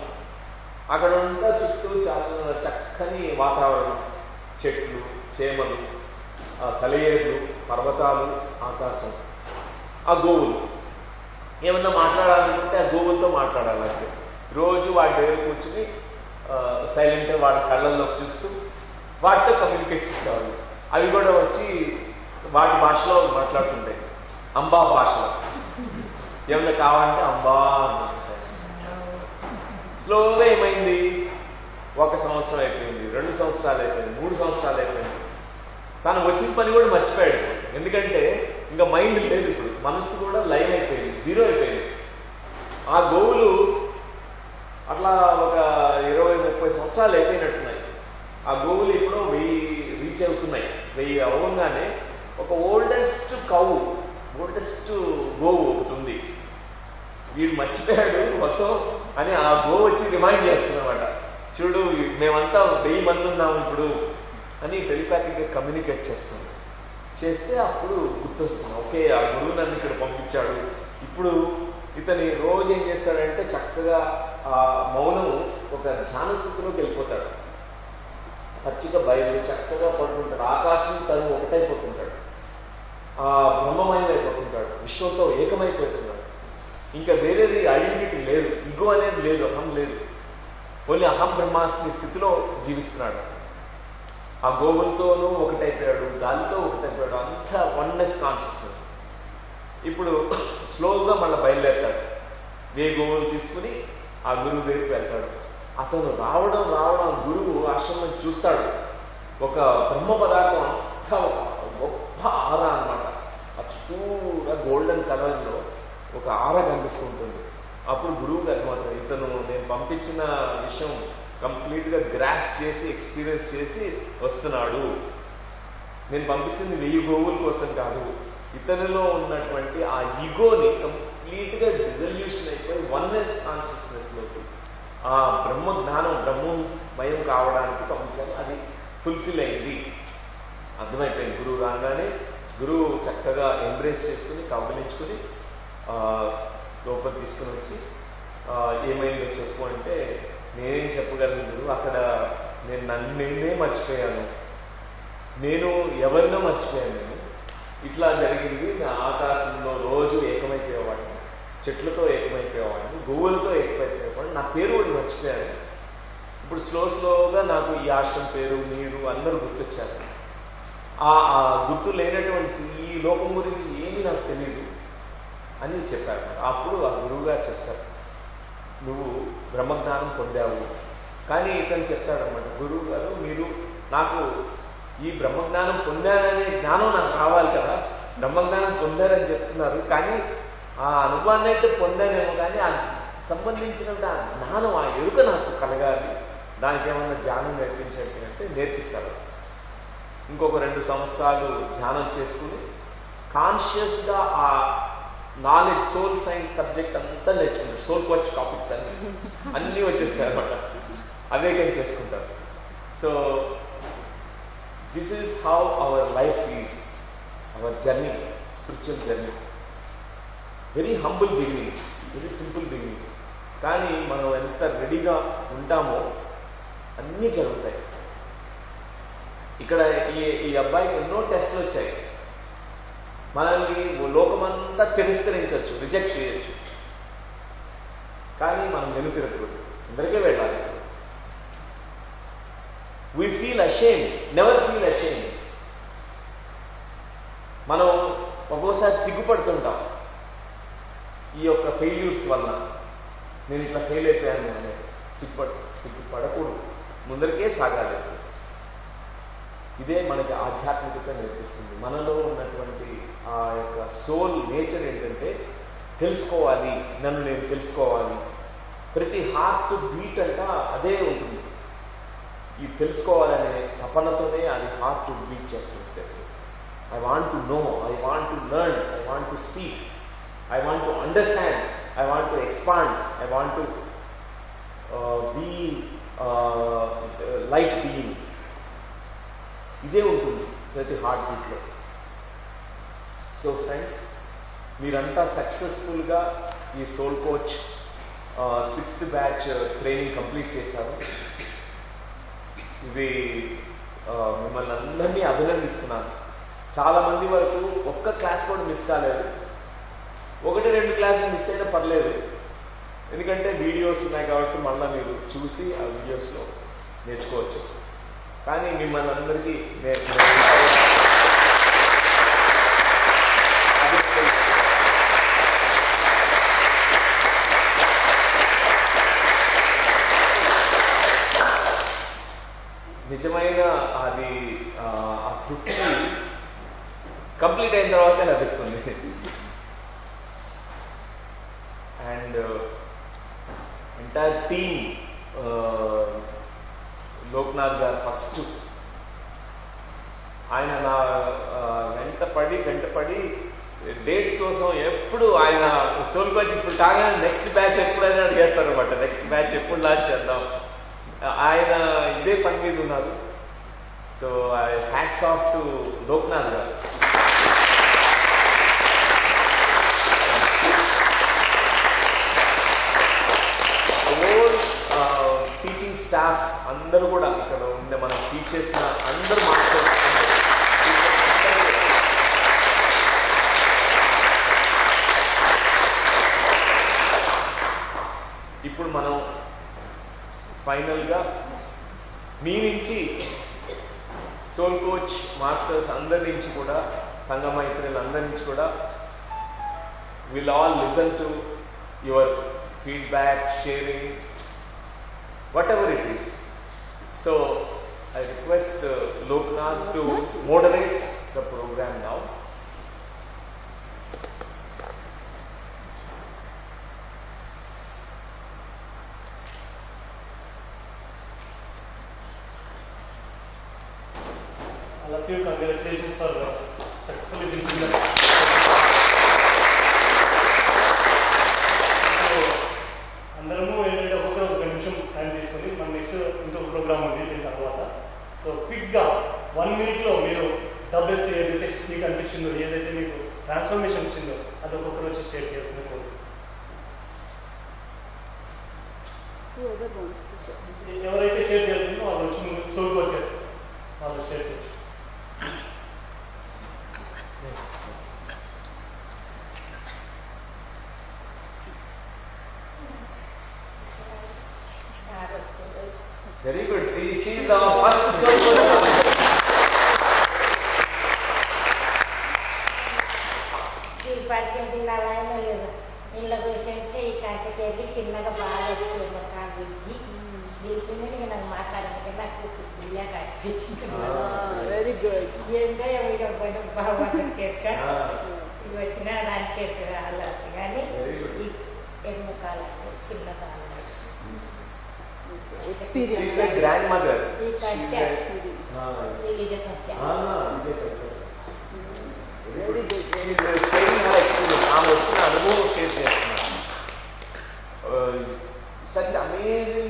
అక్కడ ఉంటే చుట్టూ చాలా చక్కని వాతావరణం, చెట్లు, చేమలు, సెలయేర్లు, పర్వతాలు, ఆకాశం. ఆ గోవులు ఏమన్నా మాట్లాడాలనుకుంటే ఆ గోవులతో మాట్లాడాలంటే రోజు వాటి దగ్గర కూర్చుని సైలెంట్గా వాడి కళ్ళల్లోకి చూస్తూ వాటితో కమ్యూనికేట్ చేసేవాళ్ళు. అవి కూడా వచ్చి వాటి భాషలో మాట్లాడుతుంటాయి, అంబా భాషలో. ఏమన్నా కావాలంటే అంబా అనుకుంటాయి. స్లోగా ఏమైంది, 1 సంవత్సరం అయిపోయింది, 2 సంవత్సరాలు అయిపోయింది, 3 సంవత్సరాలు అయిపోయింది. తను వచ్చిన పని కూడా మర్చిపోయాడు. ఎందుకంటే ఇంకా మైండ్ లేదు, ఇప్పుడు మనసు కూడా లైన్ అయిపోయింది, 0 అయిపోయింది. ఆ గోవులు అట్లా ఒక 20-30 సంవత్సరాలు అయిపోయినట్టున్నాయి. ఆ గోవులు ఇప్పుడు 1000 రీచ్ అవుతున్నాయి. 1000 అవ్వగానే ఒక ఓల్డెస్ట్ గోవు ఒకటి ఉంది, వీడు మర్చిపోయాడు మొత్తం అని ఆ గోవు వచ్చి రిమైండ్ చేస్తుందన్నమాట. చూడు మేమంతా 1000 మంది ఉన్నాము ఇప్పుడు అని టెలిపాథిక్గా కమ్యూనికేట్ చేస్తే అప్పుడు గుర్తొస్తుంది, ఓకే ఆ గురువు నన్ను ఇక్కడ పంపించాడు. ఇప్పుడు ఇతని రోజు ఏం చేస్తాడంటే చక్కగా ఆ మౌనము ఒక ధ్యాన స్థితిలోకి వెళ్ళిపోతాడు. పచ్చిక బయలు చక్కగా పడుతుంటాడు, ఆకాశం తను ఒకటైపోతుంటాడు, ఆ బ్రహ్మమయం అయిపోతుంటాడు, విశ్వంతో ఏకమైపోతున్నాడు. ఇంకా వేరేది ఐడెంటిటీ లేదు, ఇగో అనేది లేదు, అహం లేదు, ఓన్లీ అహం బ్రహ్మాస్మి స్థితిలో జీవిస్తున్నాడు. ఆ గోవులతోనూ ఒకటైపోయాడు, గాలితో ఒకటైపోయాడు, అంతా వన్నెస్ కాన్షియస్నెస్. ఇప్పుడు స్లోగా మళ్ళీ బయలుదేరుతాడు, గోవులు తీసుకుని ఆ గురువు దగ్గరికి వెళ్తాడు. అతను రావడం గురువు ఆశ్రమం చూస్తాడు. ఒక బ్రహ్మ పదార్థం అంతా ఒక గొప్ప ఆరా అనమాట. ఆ చుట్టూరా గోల్డెన్ కలర్లో ఒక ఆరా కనిపిస్తూ ఉంటుంది. అప్పుడు గురువుకి అర్థమవుతుంది, ఇతను నేను పంపించిన విషయం కంప్లీట్గా గ్రాస్ చేసి ఎక్స్పీరియన్స్ చేసి వస్తున్నాడు. నేను పంపించింది 1000 గోవుల కోసం కాదు, ఇతనిలో ఉన్నటువంటి ఆ ఈగోని కంప్లీట్గా రిజల్యూషన్ అయిపోయి వన్నెస్ కాన్షియస్నెస్లోకి ఆ బ్రహ్మ జ్ఞానం బ్రహ్మమయం కావడానికి పంపించాను. అది ఫుల్ఫిల్ అయింది, అర్థమైపోయింది. గురువు రాగానే గురువు చక్కగా ఎంబ్రేస్ చేసుకుని కౌగిలించుకుని లోపల తీసుకుని వచ్చి ఏమైందో చెప్పు అంటే, నేనేం చెప్పగలను గురువు, అక్కడ నేనే మర్చిపోయాను, నేను ఎవరినో మర్చిపోయాను, నేను ఇట్లా జరిగింది. నా ఆకాశంలో రోజు ఏకమైపోయేవాడిని, చెట్లతో ఏకమైపోయేవాడిని, గోవులతో ఏకమైపోయేవాడిని, నా పేరు కూడా మర్చిపోయాను. ఇప్పుడు స్లోగా నాకు ఈ ఆశ్రమం పేరు, మీరు అందరూ గుర్తొచ్చారు. ఆ గుర్తు లేనటువంటి ఈ లోకం గురించి ఏమీ నాకు తెలియదు అని చెప్పారు. అప్పుడు ఆ గురువు గారు చెప్తారు, నువ్వు బ్రహ్మజ్ఞానం పొందావు. కానీ ఇతను చెప్తాడన్నమాట, గురువు గారు మీరు నాకు ఈ బ్రహ్మజ్ఞానం పొందాననే జ్ఞానం నాకు కావాలి కదా, బ్రహ్మజ్ఞానం పొందారని చెప్తున్నారు, కానీ ఆ అనుభవాన్ని అయితే పొందానేమో, కానీ ఆ సంబంధించినంత ఆ జ్ఞానం, ఆ ఎరుక నాకు కలగాలి, దానికి ఏమన్నా ధ్యానం నేర్పించేది అంటే నేర్పిస్తారు. ఇంకొక 2 సంవత్సరాలు ధ్యానం చేసుకుని కాన్షియస్గా ఆ నాలెడ్జ్, సోల్ సైన్స్ సబ్జెక్ట్ అంతా నేర్చుకుంటారు. సోల్ కోచ్ టాపిక్స్ అన్నీ వచ్చేస్తాయి అనమాట, అవేకం చేసుకుంటారు. So this is how our life is, our journey, spiritual journey. Very humble beginnings, very simple beginnings. కానీ మనం ఎంత రెడీగా ఉంటామో అన్నీ జరుగుతాయి. ఇక్కడ ఈ అబ్బాయికి ఎన్నో టెస్ట్లు వచ్చాయి. మనల్ని లోకమంతా తిరస్కరించవచ్చు, రిజెక్ట్ చేయొచ్చు, కానీ మనం వెనుతిరగకూడదు, అందరికీ వెళ్ళాలి. We feel ashamed, never feel ashamed. మనం ఒక్కోసారి సిగ్గుపడుతుంటాం ఈ యొక్క ఫెయిల్యూర్స్ వల్ల, నేను ఇట్లా ఫెయిల్ అయిపోయాను అని సిగ్గుపడకూడదు, ముందరికే సాగాలి. ఇదే మనకి ఆధ్యాత్మికత నేర్పిస్తుంది. మనలో ఉన్నటువంటి ఆ యొక్క సోల్ నేచర్ ఏంటంటే తెలుసుకోవాలి, నన్ను నేను తెలుసుకోవాలి. ప్రతి హార్ట్ బీట్ అంట అదే ఉంటుంది, ఈ తెలుసుకోవాలనే తపనతోనే అది హార్ట్ బీట్ చేస్తుంది. I want to know, I want to learn, I want to see, I want to understand, I want to expand, I want to be light being. ఇదే ఉంటుంది ప్రతి హార్ట్ బీట్లో. సో ఫ్రెండ్స్, మీరంతా సక్సెస్ఫుల్గా ఈ soul coach 6th batch training complete చేశారు. ఇది మిమ్మల్ని అందరినీ అభినందిస్తున్నాను. చాలామంది వరకు ఒక్క క్లాస్ కూడా మిస్ కాలేదు, 1-2 క్లాసులు మిస్ అయినా పర్లేదు, ఎందుకంటే వీడియోస్ ఉన్నాయి కాబట్టి మళ్ళీ మీరు చూసి ఆ వీడియోస్లో నేర్చుకోవచ్చు. కానీ మిమ్మల్ని అందరికీ నిజమైన అది ఆ తృప్తి కంప్లీట్ అయిన తర్వాతే లభిస్తుంది. అండ్ ఎంటైర్ టీమ్, లోక్నాథ్ గారు ఫస్ట్ ఆయన నా వెంటపడి డేట్స్ కోసం ఎప్పుడు ఆయన సోల్ కోచ్ ఇప్పుడు కాగానే నెక్స్ట్ బ్యాచ్ ఎప్పుడైనా అడిగేస్తారు అనమాట. నెక్స్ట్ బ్యాచ్ ఎప్పుడు లాంచ్ చేద్దాం, ఆయన ఇదే పని మీద ఉన్నారు. So hats off to Loknath garu. Teaching staff అందరూ కూడా ఇక్కడ ఉండే మనం టీచ్ చేసిన అందరూ మాస్టర్స్, ఇప్పుడు మనం ఫైనల్గా మీ నుంచి సోల్ కోచ్ మాస్టర్స్ అందరి నుంచి కూడా, సంఘమైత్రులు అందరి నుంచి కూడా will all listen to your feedback, sharing, whatever it is. So I request Loknath to moderate the program now. All of you, congratulations for successfully finishing the అందరము ఏంటంటే ఒక నిమిషం టైం తీసుకొని మన నెక్స్ట్ ఇంకో ప్రోగ్రామ్ ఉంది దీని తర్వాత. సో క్విక్గా 1 minute మీరు ద బెస్ట్ ఏదైతే మీకు అనిపించిందో, ఏదైతే మీకు ట్రాన్స్ఫర్మేషన్ వచ్చిందో అది ఒక్కొక్కరు వచ్చి షేర్ చేయాల్సింది. ఎవరైతే షేర్ చేయాలంటే వాళ్ళు వచ్చి ముందు సోల్కి వచ్చేస్తారు, వాళ్ళు షేర్ చేయొచ్చు. Very good. She is our first soul coach. ఇళ్ళకి వేసంటే ఈ కంటకి చిన్నగా బాగా వచ్చి దీనికి నాకు మాట్లాడాలంటే నాకు సిగ్గుగా కనిపించింది. Very good. ఏంటో ఇక బాగా కేక ఇది వచ్చిన దానికి అలా కానీ ఈ ఎన్నో కాలం చిన్న కాలం She's a grandmother. Very good. She's sharing her experience. ఆమె వచ్చిన అనుభవం షేర్ చేస్తున్నారు. Such amazing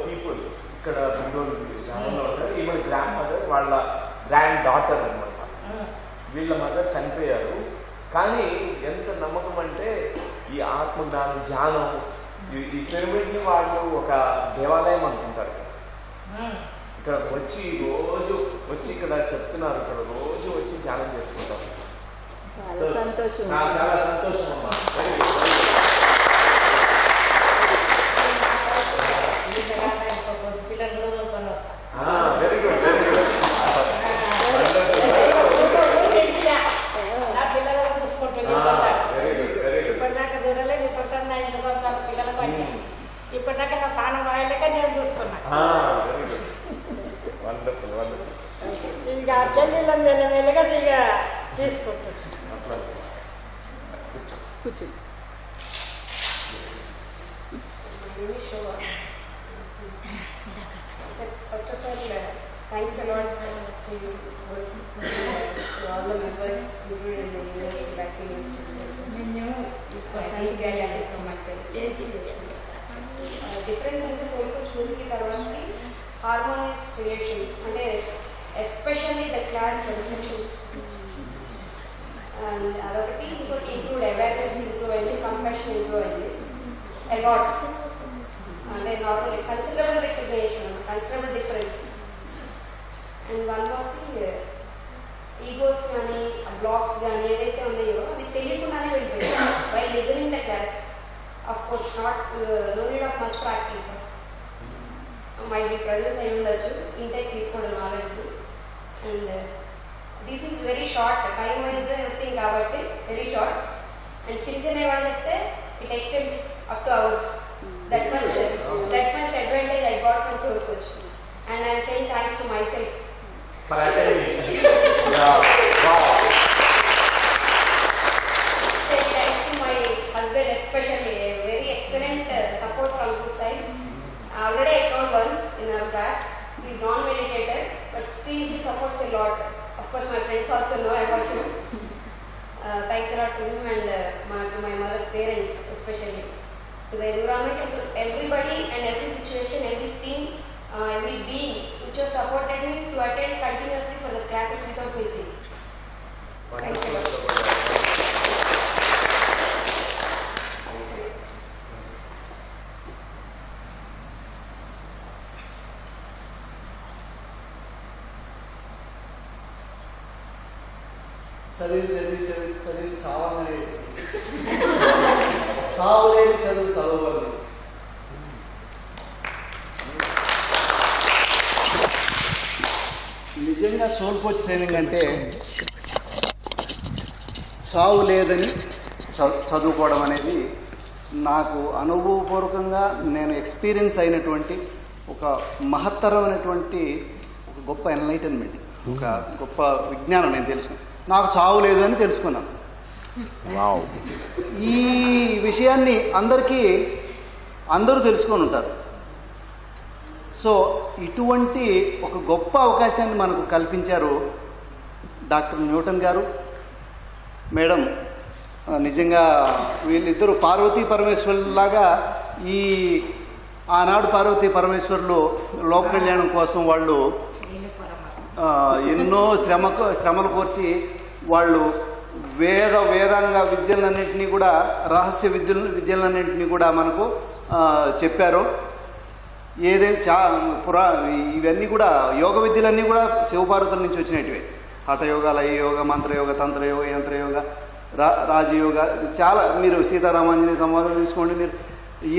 people ఇక్కడ బెంగళూరు గ్రామంలో ఉంటారు. ఈమె గ్రాండ్ మదర్, వాళ్ళ గ్రాండ్ డాటర్ అనమాట. వీళ్ళ మదర్ చనిపోయారు. కానీ ఎంత నమ్మకం అంటే ఈ ఆత్మజ్ఞానం, ధ్యానం, ఈ పిరమిడ్ని వాళ్ళు ఒక దేవాలయం అనుకుంటారు. ఇక్కడ వచ్చి రోజు వచ్చి ఇక్కడ చెప్తున్నారు, ఇక్కడ రోజు వచ్చి ధ్యానం చేసుకుంటారు. చాలా సంతోషం అమ్మా. Very good, very good. ఇప్పటిదాకా నా పానం వాయలేక నేను చూసుకున్నాను. ఇక చెల్లెళ్ళ మెల్లమెల్లగా ఇక తీసుకుంటాను. First of all, thanks a lot to you, to all the members included in the university back in from myself. Difference in the soul coach movie tarvati harmonious relations and especially the class reflections and adokati include awareness, include compassion, include a lot and normally considerable recognition, considerable difference. And one more thing, egos gaani blocks gaani edaithe unnayo adi teliyakundane vellipoyayi while listening the class. Of course not no need of much practice. Might be presence ayi undachu, intake teesukodam knowledge and this is very short time wise everything kabatti very short and chinna vallathe it extends up to hours. That much advantage I got from soul coach and I am saying thanks to myself for attending. Yeah, wow. Say thanks to my husband especially, a very excellent support from his side. Already I told once in our class, he is non-meditator but still he supports a lot of course, my friends also know about him. Thanks a lot to him and to my mother, parents especially, to the environment and to everybody and every situation, every team, every being which has supported me to attend continuously for the classes without missing. Thanks a lot. చదివి చదివి చదివి చదివి చావని చావలేని చదువు చదవాలి. నిజంగా సోల్ కోచ్ ట్రైనింగ్ అంటే చావు లేదని చదువుకోవడం అనేది నాకు అనుభవపూర్వకంగా నేను ఎక్స్పీరియన్స్ అయినటువంటి ఒక మహత్తరమైనటువంటి ఒక గొప్ప ఎన్లైటన్మెంట్, ఒక గొప్ప విజ్ఞానం నేను తెలుసుకున్నాను. నాకు చావు లేదు అని తెలుసుకున్నాను. ఈ విషయాన్ని అందరూ తెలుసుకొని ఉంటారు. సో ఇటువంటి ఒక గొప్ప అవకాశాన్ని మనకు కల్పించారు డాక్టర్ న్యూటన్ గారు, మేడం. నిజంగా వీళ్ళిద్దరూ పార్వతీ పరమేశ్వర్లాగా ఆనాడు పార్వతీ పరమేశ్వర్లు లోక కళ్యాణం కోసం వాళ్ళు ఎన్నో శ్రమలు కోర్చి వాళ్ళు వేదాంగ విద్యలన్నింటినీ కూడా, రహస్య విద్యలన్నింటినీ కూడా మనకు చెప్పారు. ఏదైనా ఇవన్నీ కూడా యోగ విద్యలన్నీ కూడా శివపార్వతుల నుంచి వచ్చినటివే. హఠయోగ, లయయోగ, మంత్రయోగ, తంత్రయోగ, యంత్రయోగ, రాజయోగ, చాలా. మీరు సీతారామాంజనేయ సంవాదం తీసుకోండి, మీరు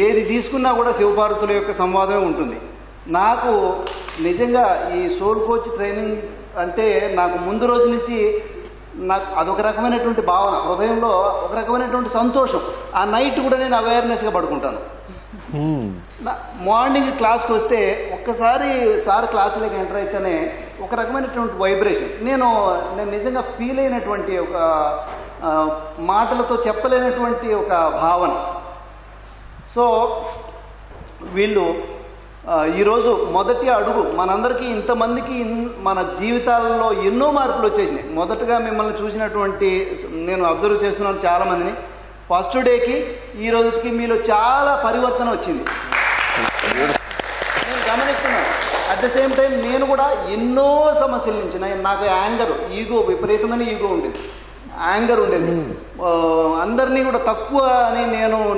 ఏది తీసుకున్నా కూడా శివపార్వతుల యొక్క సంవాదమే ఉంటుంది. నాకు నిజంగా ఈ సోల్ కోచ్ ట్రైనింగ్ అంటే నాకు ముందు రోజు నుంచి నాకు అదొక రకమైనటువంటి భావన, హృదయంలో ఒక రకమైనటువంటి సంతోషం. ఆ నైట్ కూడా నేను అవేర్నెస్గా పడుకుంటాను. మార్నింగ్ క్లాస్కి వస్తే ఒక్కసారి సార్ క్లాసులోకి ఎంటర్ అయితేనే ఒక రకమైనటువంటి వైబ్రేషన్ నేను నిజంగా ఫీల్ అయినటువంటి ఒక మాటలతో చెప్పలేనటువంటి ఒక భావన. సో వీళ్ళు ఈరోజు మొదటి అడుగు మనందరికీ, ఇంతమందికి మన జీవితాలలో ఎన్నో మార్పులు వచ్చేసినాయి. మొదటగా మిమ్మల్ని చూసినటువంటి నేను అబ్జర్వ్ చేస్తున్నాను చాలామందిని. ఫస్ట్ డేకి ఈ రోజుకి మీలో చాలా పరివర్తన వచ్చింది నేను గమనిస్తున్నాను. అట్ ద సేమ్ టైం నేను కూడా ఎన్నో సమస్యల నుంచి, నాకు ఈగో విపరీతమైన ఈగో ఉండేది, యాంగర్ ఉండేది. అందరినీ కూడా తక్కువ అని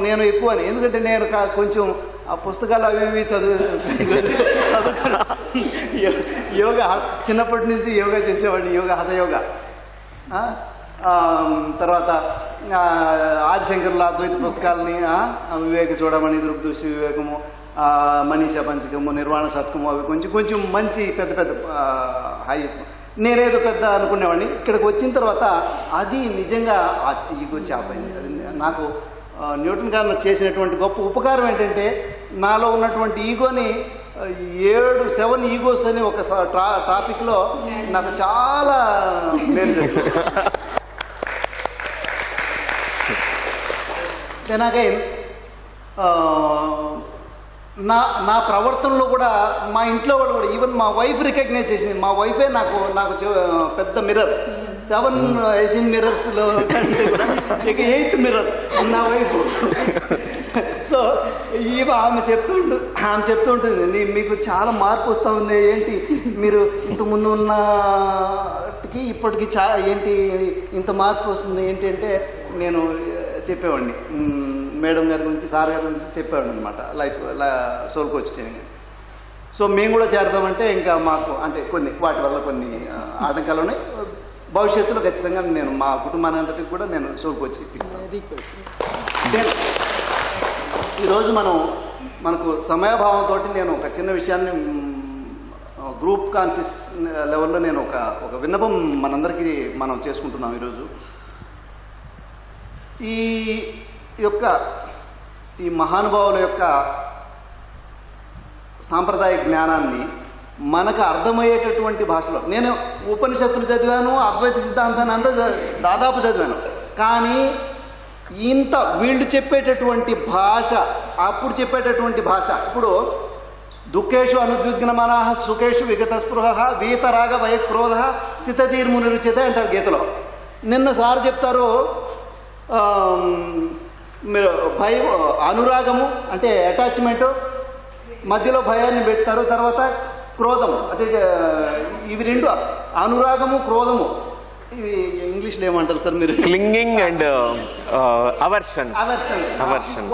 నేను ఎక్కువ అని. ఎందుకంటే నేను కొంచెం ఆ పుస్తకాలు అవి ఇవి చదువుకున్నాను. యోగా చిన్నప్పటి నుంచి యోగా చేసేవాడిని, యోగా, హఠయోగా. తర్వాత ఆదిశంకర్ల అద్వైత పుస్తకాలని, వివేక చూడమని, దృగ్దృష్టి వివేకము, మనీషా పంచకము, నిర్వాణ శతకము, అవి కొంచెం మంచి పెద్ద హైయెస్ట్. నేనేదో పెద్ద అనుకునేవాడిని. ఇక్కడికి వచ్చిన తర్వాత అది నిజంగా ఈగో చాపైంది. అది నాకు న్యూటన్ గారు చేసినటువంటి గొప్ప ఉపకారం ఏంటంటే, నాలో ఉన్నటువంటి ఈగోని 7 ఈగోస్ అని ఒక టాపిక్లో నాకు చాలా మేలు చేస్తుంది. నాకైన్ నా ప్రవర్తనలో కూడా మా ఇంట్లో వాళ్ళు కూడా, ఈవెన్ మా వైఫ్ రికగ్నైజ్ చేసింది. మా వైఫే నాకు పెద్ద మిర్రర్. 7 మిర్రర్స్లో ఇక 8th మిర్రర్ నా వైఫ్. సో ఆమె చెప్తూ ఉంటుంది, మీకు చాలా మార్పు వస్తూ ఉంది, ఏంటి మీరు ఇంతకుముందు ఉన్నటికి ఇప్పటికి ఏంటి ఇంత మార్పు వస్తుంది ఏంటి అంటే, నేను చెప్పేవాడిని మేడం గారి గురించి, సార్ గారి గురించి చెప్పేవాడిని అనమాట, సోల్ కోచ్ ట్రైనింగ్. సో మేము కూడా చేరదామంటే ఇంకా మాకు అంటే వాటి వల్ల కొన్ని ఆటంకాలు ఉన్నాయి. భవిష్యత్తులో ఖచ్చితంగా నేను మా కుటుంబాన్ని అంతటికి కూడా నేను సోల్ కోచ్ ఇప్పిస్తాను. ఈరోజు మనకు సమయభావంతో నేను ఒక చిన్న విషయాన్ని గ్రూప్ కాన్షియస్ లెవెల్లో నేను ఒక విన్నపం మనందరికీ మనం చేసుకుంటున్నాం ఈరోజు. ఈ మహానుభావుల యొక్క సాంప్రదాయ జ్ఞానాన్ని మనకు అర్థమయ్యేటటువంటి భాషలో, నేను ఉపనిషత్తులు చదివాను, అద్వైత సిద్ధాంతాన్ని అంతా దాదాపు చదివాను, కానీ వీళ్ళు చెప్పేటటువంటి భాష, అప్పుడు చెప్పేటటువంటి భాష, ఇప్పుడు దుఃఖేషు అనుద్విగ్నమనః సుఖేషు విగతస్పృహ వీతరాగ భయక్రోధ స్థితధీర్మునులు చేత అంటారు గీతలో. నిన్న సార్ చెప్తారు మీరు భయం, అనురాగము అంటే అటాచ్మెంటు, మధ్యలో భయాన్ని పెడతారు, తర్వాత క్రోధము అంటే ఇవి రెండు, అనురాగము క్రోధము, ఇవి ఇంగ్లీష్లో ఏమంటారు సార్ మీరు? Clinging and aversions.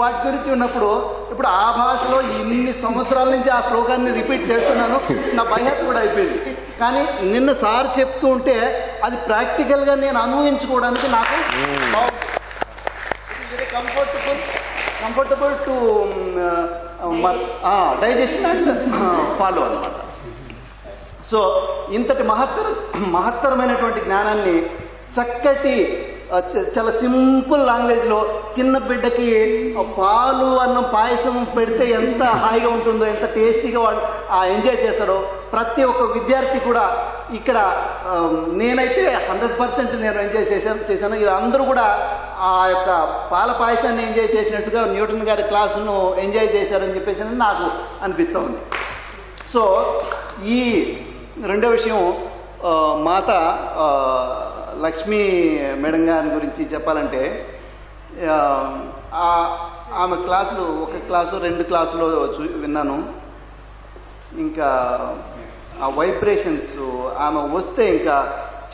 వాటి గురించి ఉన్నప్పుడు ఇప్పుడు ఆ భాషలో ఇన్ని సంవత్సరాల నుంచి ఆ శ్లోకాన్ని రిపీట్ చేస్తున్నాను, నా భయం కూడా అయిపోయింది. కానీ నిన్న సార్ చెప్తూ ఉంటే అది ప్రాక్టికల్గా నేను అనుభవించుకోవడానికి నాకు comfortable to digestion and follow అన్నమాట. సో ఇంతటి మహత్తరమైనటువంటి జ్ఞానాన్ని చక్కటి చాలా సింపుల్ లాంగ్వేజ్లో చిన్న బిడ్డకి పాలు అన్నం పాయసం పెడితే ఎంత హాయిగా ఉంటుందో, ఎంత టేస్టీగా వాడు ఎంజాయ్ చేస్తాడో, ప్రతి ఒక్క విద్యార్థి కూడా ఇక్కడ నేనైతే 100% నేను ఎంజాయ్ చేశాను. ఇలా అందరూ కూడా ఆ యొక్క పాల పాయసాన్ని ఎంజాయ్ చేసినట్టుగా న్యూటన్ గారి క్లాసును ఎంజాయ్ చేశారని చెప్పేసి నాకు అనిపిస్తూ ఉంది. సో ఈ రెండో విషయం, మాత లక్ష్మీ మేడం గారి గురించి చెప్పాలంటే, ఆమె క్లాసులు ఒక క్లాసు 2 క్లాసులో విన్నాను. ఇంకా ఆ వైబ్రేషన్స్ ఆమె వస్తే ఇంకా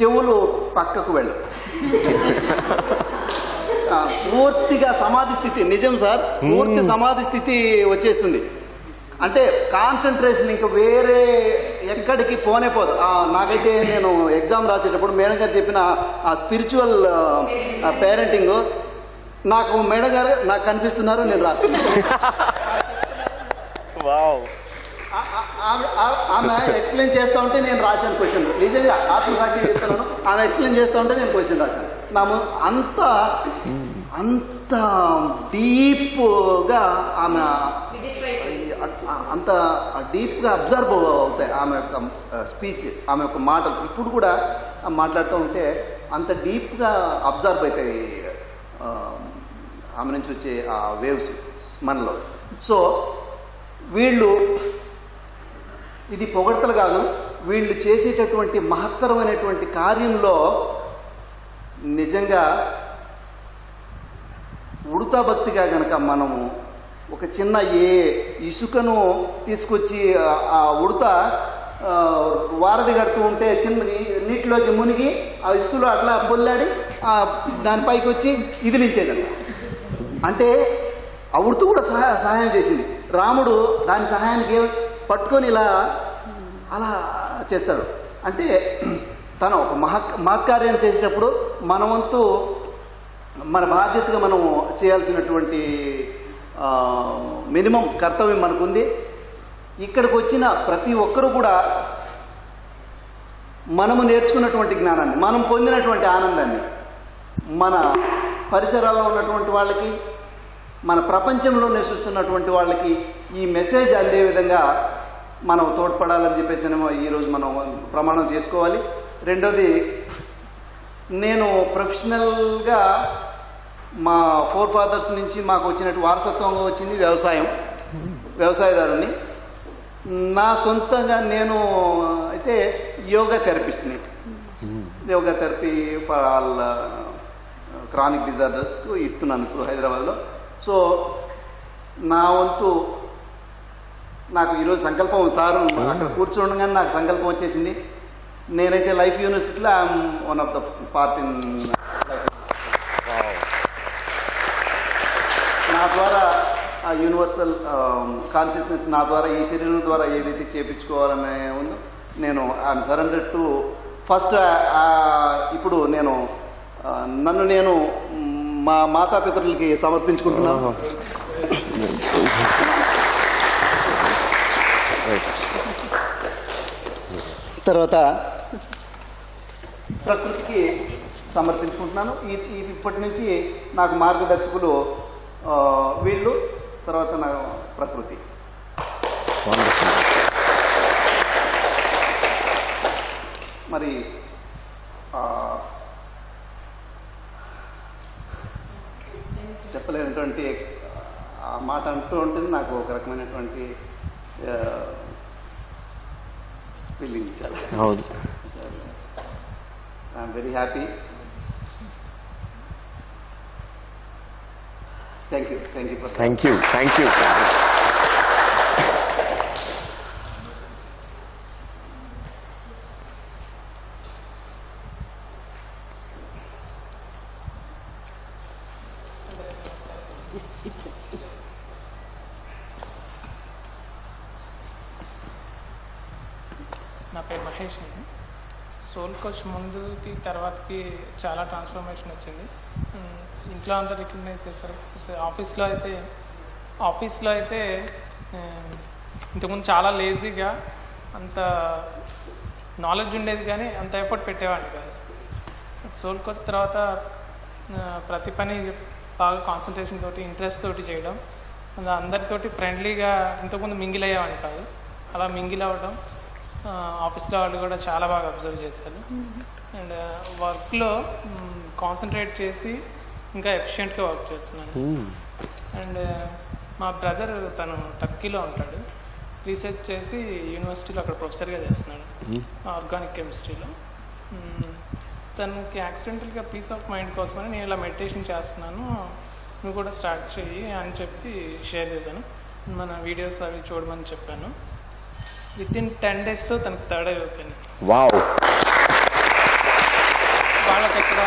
చెవులు పక్కకు వెళ్ళవు. పూర్తిగా సమాధి స్థితి, నిజం సార్, పూర్తి సమాధి స్థితి వచ్చేస్తుంది. అంటే కాన్సన్ట్రేషన్ ఇంకా వేరే ఎక్కడికి పోనే పోదు. నాకైతే నేను ఎగ్జామ్ రాసేటప్పుడు మేడం గారు చెప్పిన ఆ స్పిరిచువల్ పేరెంటింగ్ నాకు మేడం గారు నాకు కనిపిస్తున్నారు, నేను రాస్తున్నాను. ఆమె ఎక్స్ప్లెయిన్ చేస్తూ ఉంటే నేను రాశాను క్వశ్చన్. నిజంగా ఆత్మసాక్షి చెప్తున్నాను, ఆమె ఎక్స్ప్లెయిన్ చేస్తూ ఉంటే నేను క్వశ్చన్ రాశాను. అంత డీప్గా ఆమె అంత డీప్గా అబ్జర్వ్ అవుతాయి ఆమె యొక్క స్పీచ్, ఆమె యొక్క మాటలు. ఇప్పుడు కూడా మాట్లాడుతూ ఉంటే అంత డీప్గా అబ్జర్వ్ అవుతాయి ఆమె నుంచి వచ్చే ఆ వేవ్స్ మనలో. సో వీళ్ళు, ఇది పొగడ్తలు కాదు, వీళ్ళు చేసేటటువంటి మహత్తరమైనటువంటి కార్యంలో నిజంగా ఉడతా భక్తిగా కనుక మనము ఒక చిన్న ఇసుకను తీసుకొచ్చి ఆ ఉడత వారధి కడుతూ ఉంటే చిన్న నీటిలోకి మునిగి ఆ ఇసుకలో అట్లా బొల్లాడి దానిపైకి వచ్చి ఇదిలించేదంట. అంటే ఆ ఉడత కూడా సహాయం చేసింది. రాముడు దాని సహాయానికి పట్టుకొని ఇలా అలా చేస్తాడు. అంటే తను ఒక మహత్కార్యం చేసేటప్పుడు మన వంతు, మన బాధ్యతగా మనం చేయాల్సినటువంటి మినిమం కర్తవ్యం మనకుంది. ఇక్కడికి వచ్చిన ప్రతి ఒక్కరూ కూడా మనము నేర్చుకున్నటువంటి జ్ఞానాన్ని, మనం పొందినటువంటి ఆనందాన్ని మన పరిసరాల్లో ఉన్నటువంటి వాళ్ళకి, మన ప్రపంచంలో నివసిస్తున్నటువంటి వాళ్ళకి ఈ మెసేజ్ అందే విధంగా మనం తోడ్పడాలని చెప్పేసి ఈరోజు మనం ప్రమాణం చేసుకోవాలి. రెండోది, నేను ప్రొఫెషనల్గా మా ఫోర్ ఫాదర్స్ నుంచి మాకు వచ్చినట్టు వారసత్వంగా వచ్చింది వ్యవసాయదారుని. నా సొంతంగా నేను అయితే యోగా థెరపిస్ట్ని. Yoga therapy for all chronic డిజార్డర్స్కు ఇస్తున్నాను ఇప్పుడు హైదరాబాద్లో. సో నా వంతు నాకు ఈరోజు సంకల్పం, సార్ అక్కడ కూర్చోండగానే నాకు సంకల్పం వచ్చేసింది. నేనైతే లైఫ్ యూనివర్సిటీలో I'm one of the part in. నా ద్వారా ఆ యూనివర్సల్ కాన్షియస్నెస్ నా ద్వారా, ఈ శరీరం ద్వారా ఏదైతే చేయించుకోవాలనే ఉందో నేను ఐఎమ్ సరెండర్ టు ఫస్ట్. ఇప్పుడు నేను నన్ను నేను మా మాతాపితరులకి సమర్పించుకుంటున్నాను. తర్వాత ప్రకృతికి సమర్పించుకుంటున్నాను. ఇప్పటి నుంచి నాకు మార్గదర్శకులు వీళ్ళు, తర్వాత నా ప్రకృతి. మరి చెప్పలేనటువంటి ఆ మాట అంటూ ఉంటుంది నాకు ఒక రకమైనటువంటి ఫీలింగ్. చాలా I'm very happy. Thank you. Thank you. నా పేరు మహేష్ అండి. సోల్ కోచ్ ముందుకి తర్వాతకి చాలా ట్రాన్స్ఫర్మేషన్ వచ్చింది. ఇంట్లో అంతా రికగ్నైజ్ చేశారు. ఆఫీస్లో అయితే ఇంతకుముందు చాలా లేజీగా, అంత నాలెడ్జ్ ఉండేది కానీ అంత ఎఫర్ట్ పెట్టేవాడిని కాదు. సోల్ కోచ్ తర్వాత ప్రతి పని బాగా కాన్సన్ట్రేషన్ తోటి, ఇంట్రెస్ట్ తోటి చేయడం, అందరితోటి ఫ్రెండ్లీగా ఇంతకుముందు మింగిల్ అయ్యేవాడిని కాదు. అలా మింగిల్ అవ్వడం ఆఫీస్లో వాళ్ళు కూడా చాలా బాగా అబ్జర్వ్ చేశారు. అండ్ వర్క్లో కాన్సన్ట్రేట్ చేసి ఇంకా ఎఫిషియెంట్గా వర్క్ చేస్తున్నాను. అండ్ మా బ్రదర్ తను టర్కీలో ఉంటాడు, రీసెర్చ్ చేసి యూనివర్సిటీలో అక్కడ ప్రొఫెసర్గా చేస్తున్నాడు ఆర్గానిక్ కెమిస్ట్రీలో. తనకి యాక్సిడెంటల్గా పీస్ ఆఫ్ మైండ్ కోసమని నేను ఇలా మెడిటేషన్ చేస్తున్నాను, నువ్వు కూడా స్టార్ట్ చెయ్యి అని చెప్పి షేర్ చేశాను. మన వీడియోస్ అవి చూడమని చెప్పాను. వితిన్ 10 daysలో తనకు థర్డ్ ఐ ఓపెన్. వాళ్ళకి అక్కడ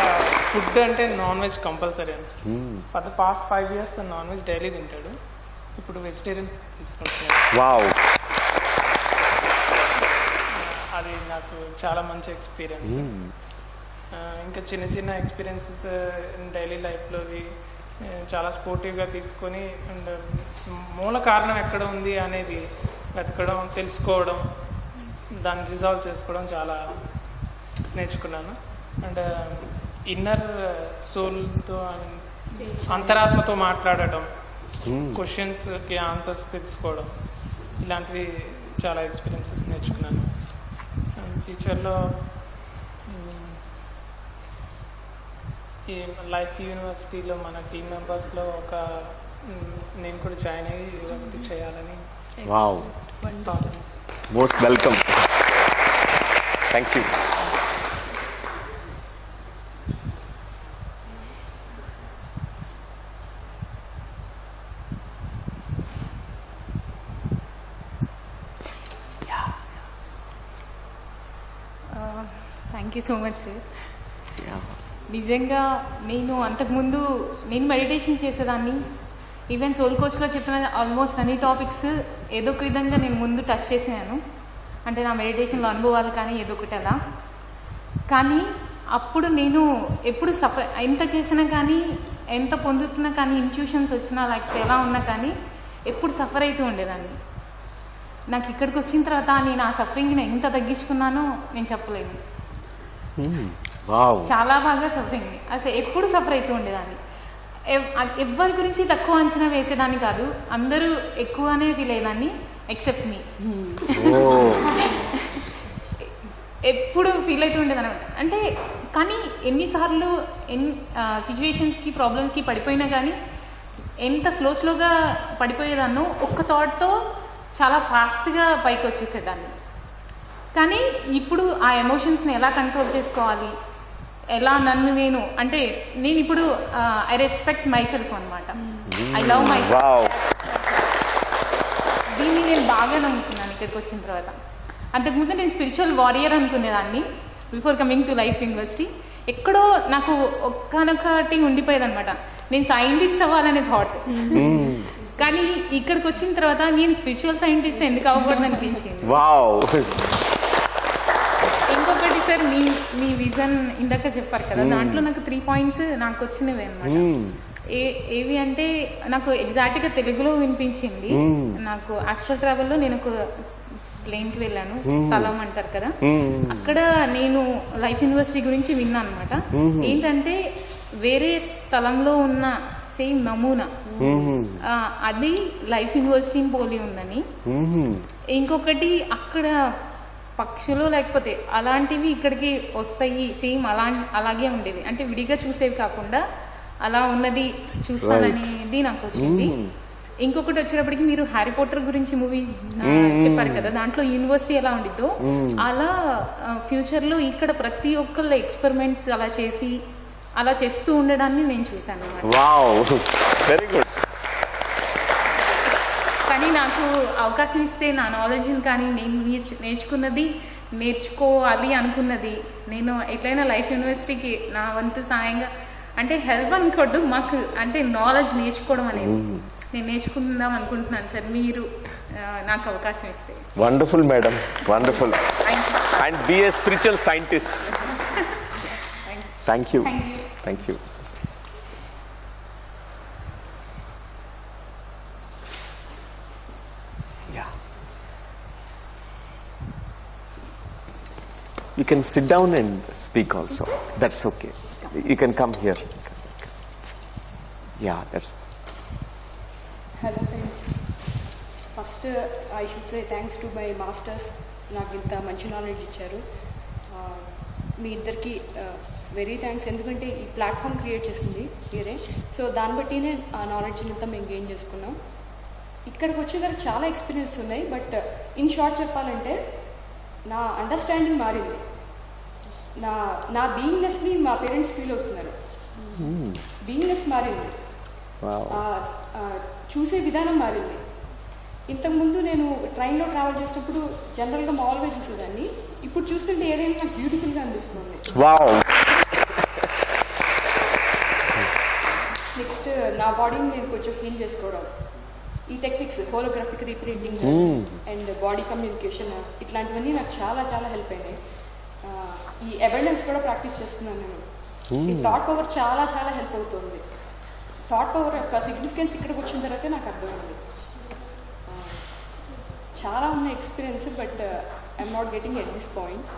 ఫుడ్ అంటే నాన్ వెజ్ కంపల్సరీ అని. ఫర్ ద పాస్ట్ 5 years తను నాన్ వెజ్ డైలీ తింటాడు, ఇప్పుడు వెజిటేరియన్ తీసుకుంటున్నాడు. అది నాకు చాలా మంచి ఎక్స్పీరియన్స్. ఇంకా చిన్న చిన్న ఎక్స్పీరియన్సెస్ డైలీ లైఫ్లోవి చాలా స్పోర్టివ్గా తీసుకొని, అండ్ మూల కారణం ఎక్కడ ఉంది అనేది వెతకడం, తెలుసుకోవడం, దాన్ని రిజాల్వ్ చేసుకోవడం చాలా నేర్చుకున్నాను. అండ్ ఇన్నర్ సోల్తో, అంతరాత్మతో మాట్లాడటం, క్వశ్చన్స్కి ఆన్సర్స్ తెలుసుకోవడం, ఇలాంటివి చాలా ఎక్స్పీరియన్సెస్ నేర్చుకున్నాను. ఫ్యూచర్లో ఈ లైఫ్ యూనివర్సిటీలో మన టీమ్ మెంబర్స్లో నేను కూడా జాయిన్ అయ్యి ఒకటి చేయాలని. Most welcome. Thank you. Thank you so much sir. నిజంగా నేను అంతకుముందు మెడిటేషన్ చేసేదాన్ని. ఈవెన్ సోల్ కోచ్లో చెప్పిన ఆల్మోస్ట్ అన్ని టాపిక్స్ ఏదో ఒక విధంగా నేను ముందు టచ్ చేసాను, అంటే నా మెడిటేషన్లో అనుభవాలు కానీ ఏదో ఒకటి అలా. కానీ అప్పుడు నేను ఎప్పుడు ఎంత చేసినా కానీ, ఎంత పొందుతున్నా కానీ, ఇంట్యూషన్స్ వచ్చినా లేకపోతే ఎలా ఉన్నా కానీ ఎప్పుడు సఫర్ అవుతూ ఉండేదాన్ని. నాకు ఇక్కడికి వచ్చిన తర్వాత నేను ఆ సఫరింగ్ని ఎంత తగ్గించుకున్నానో నేను చెప్పలేను. చాలా బాగా సఫరింగ్, అసలు ఎప్పుడు సఫర్ అవుతూ ఉండేదాన్ని. ఎవరి గురించి తక్కువ అంచనా వేసేదాన్ని కాదు, అందరూ ఎక్కువనే ఫీల్ అయ్యేదాన్ని ఎక్సెప్ట్ మీ. ఎప్పుడు ఫీల్ అవుతూ ఉండేదాన్ని అంటే. కానీ ఎన్నిసార్లు సిచ్యువేషన్స్కి, ప్రాబ్లమ్స్కి పడిపోయినా కానీ ఎంత స్లోగా పడిపోయేదాన్నో ఒక్క థాట్తో చాలా ఫాస్ట్గా పైకి వచ్చేసేదాన్ని. కానీ ఇప్పుడు ఆ ఎమోషన్స్ని ఎలా కంట్రోల్ చేసుకోవాలి, ఎలా నన్ను నేను ఇప్పుడు ఐ రెస్పెక్ట్ మై సెల్ఫ్ అనమాట. I love my self. దీన్ని నేను బాగా నమ్ముతున్నాను ఇక్కడికి వచ్చిన తర్వాత. అంతకుముందు నేను స్పిరిచువల్ వారియర్ అనుకునేదాన్ని before coming to life university. ఎక్కడో నాకు ఒక్కనొకటి ఉండిపోయేది అనమాట, నేను సైంటిస్ట్ అవ్వాలనే థాట్. కానీ ఇక్కడికి వచ్చిన తర్వాత నేను స్పిరిచువల్ సైంటిస్ట్ ఎందుకు అవ్వకూడదు అనిపించింది. ఇంకొకటి సార్, మీ విజన్ ఇందాక చెప్పారు కదా, దాంట్లో నాకు 3 points నాకు వచ్చినవి అనమాట. ఏవి అంటే నాకు ఎగ్జాక్ట్గా తెలుగులో వినిపించింది. నాకు ఆస్ట్రల్ ట్రావెల్లో నేను ఒక ప్లేన్కి వెళ్ళాను, తలం అంటారు కదా, అక్కడ నేను లైఫ్ యూనివర్సిటీ గురించి విన్నా అనమాట. ఏంటంటే వేరే తలంలో ఉన్న సేమ్ నమూనా అది లైఫ్ యూనివర్సిటీని పోలి ఉందని. ఇంకొకటి అక్కడ పక్షులు లేకపోతే అలాంటివి ఇక్కడికి వస్తాయి, సేమ్ అలాగే ఉండేది, అంటే విడిగా చూసేవి కాకుండా అలా ఉన్నది చూస్తాననేది నాకు వచ్చింది. ఇంకొకటి వచ్చేటప్పటికి మీరు హ్యారీ పాటర్ గురించి మూవీ చెప్పారు కదా, దాంట్లో యూనివర్సిటీ ఎలా ఉండిద్దో అలా ఫ్యూచర్లో ఇక్కడ ప్రతి ఒక్కళ్ళ ఎక్స్పెరిమెంట్స్ అలా చేస్తూ ఉండడాన్ని నేను చూశాను అన్నమాట. Very good. కానీ నాకు అవకాశం ఇస్తే నా నాలెడ్జ్ని కానీ నేను నేర్చుకున్నది నేర్చుకోవాలి అనుకున్నది నేను ఎట్లయినా లైఫ్ యూనివర్సిటీకి నా వంతు సాయంగా, అంటే హెల్ప్ అనుకోవద్దు, మాకు అంటే నాలెడ్జ్ నేర్చుకోవడం అనేది నేను నేర్చుకుందాం అనుకుంటున్నాను సార్, మీరు నాకు అవకాశం ఇస్తే. Wonderful madam, wonderful. And be a spiritual scientist. Thank you, thank you. You can sit down and speak also. That's okay. You can come here. Yeah, that's. Hello friends. First, I should say thanks to my masters. నాకు ఇంత మంచి నాలెడ్జ్ ఇచ్చారు. మీ ఇద్దరికి వెరీ థ్యాంక్స్. ఎందుకంటే ఈ ప్లాట్ఫామ్ క్రియేట్ చేసింది మీరే. సో దాన్ని బట్టినే ఆ నాలెడ్జ్ని అంతా మేము గెయిన్ చేసుకున్నాం. ఇక్కడికి వచ్చేసరికి చాలా ఎక్స్పీరియన్స్ ఉన్నాయి. బట్ ఇన్ షార్ట్ చెప్పాలంటే నా అండర్స్టాండింగ్ మారింది. నా బీయింగ్నెస్ని మా పేరెంట్స్ ఫీల్ అవుతున్నారు. బీయింగ్నెస్ మారింది, చూసే విధానం మారింది. ఇంతకుముందు నేను ట్రైన్లో ట్రావెల్ చేసినప్పుడు జనరల్గా మామూలుగా చూసేదాన్ని, ఇప్పుడు చూస్తుంటే ఏదైనా నాకు బ్యూటిఫుల్గా అనిపిస్తుంది. నెక్స్ట్ నా బాడీని నేను కొంచెం ఫీల్ చేసుకోవడం, ఈ techniques holographic reprinting and body communication ఇట్లాంటివన్నీ నాకు చాలా చాలా హెల్ప్ అయినాయి. ఈ అవేర్నెస్ కూడా ప్రాక్టీస్ చేస్తున్నాను నేను. ఈ థాట్ పవర్ చాలా చాలా హెల్ప్ అవుతుంది. థాట్ పవర్ యొక్క సిగ్నిఫికెన్స్ ఇక్కడికి వచ్చిన తర్వాత నాకు అర్థమైంది. చాలా ఉన్న experience, but I'm not getting at this point.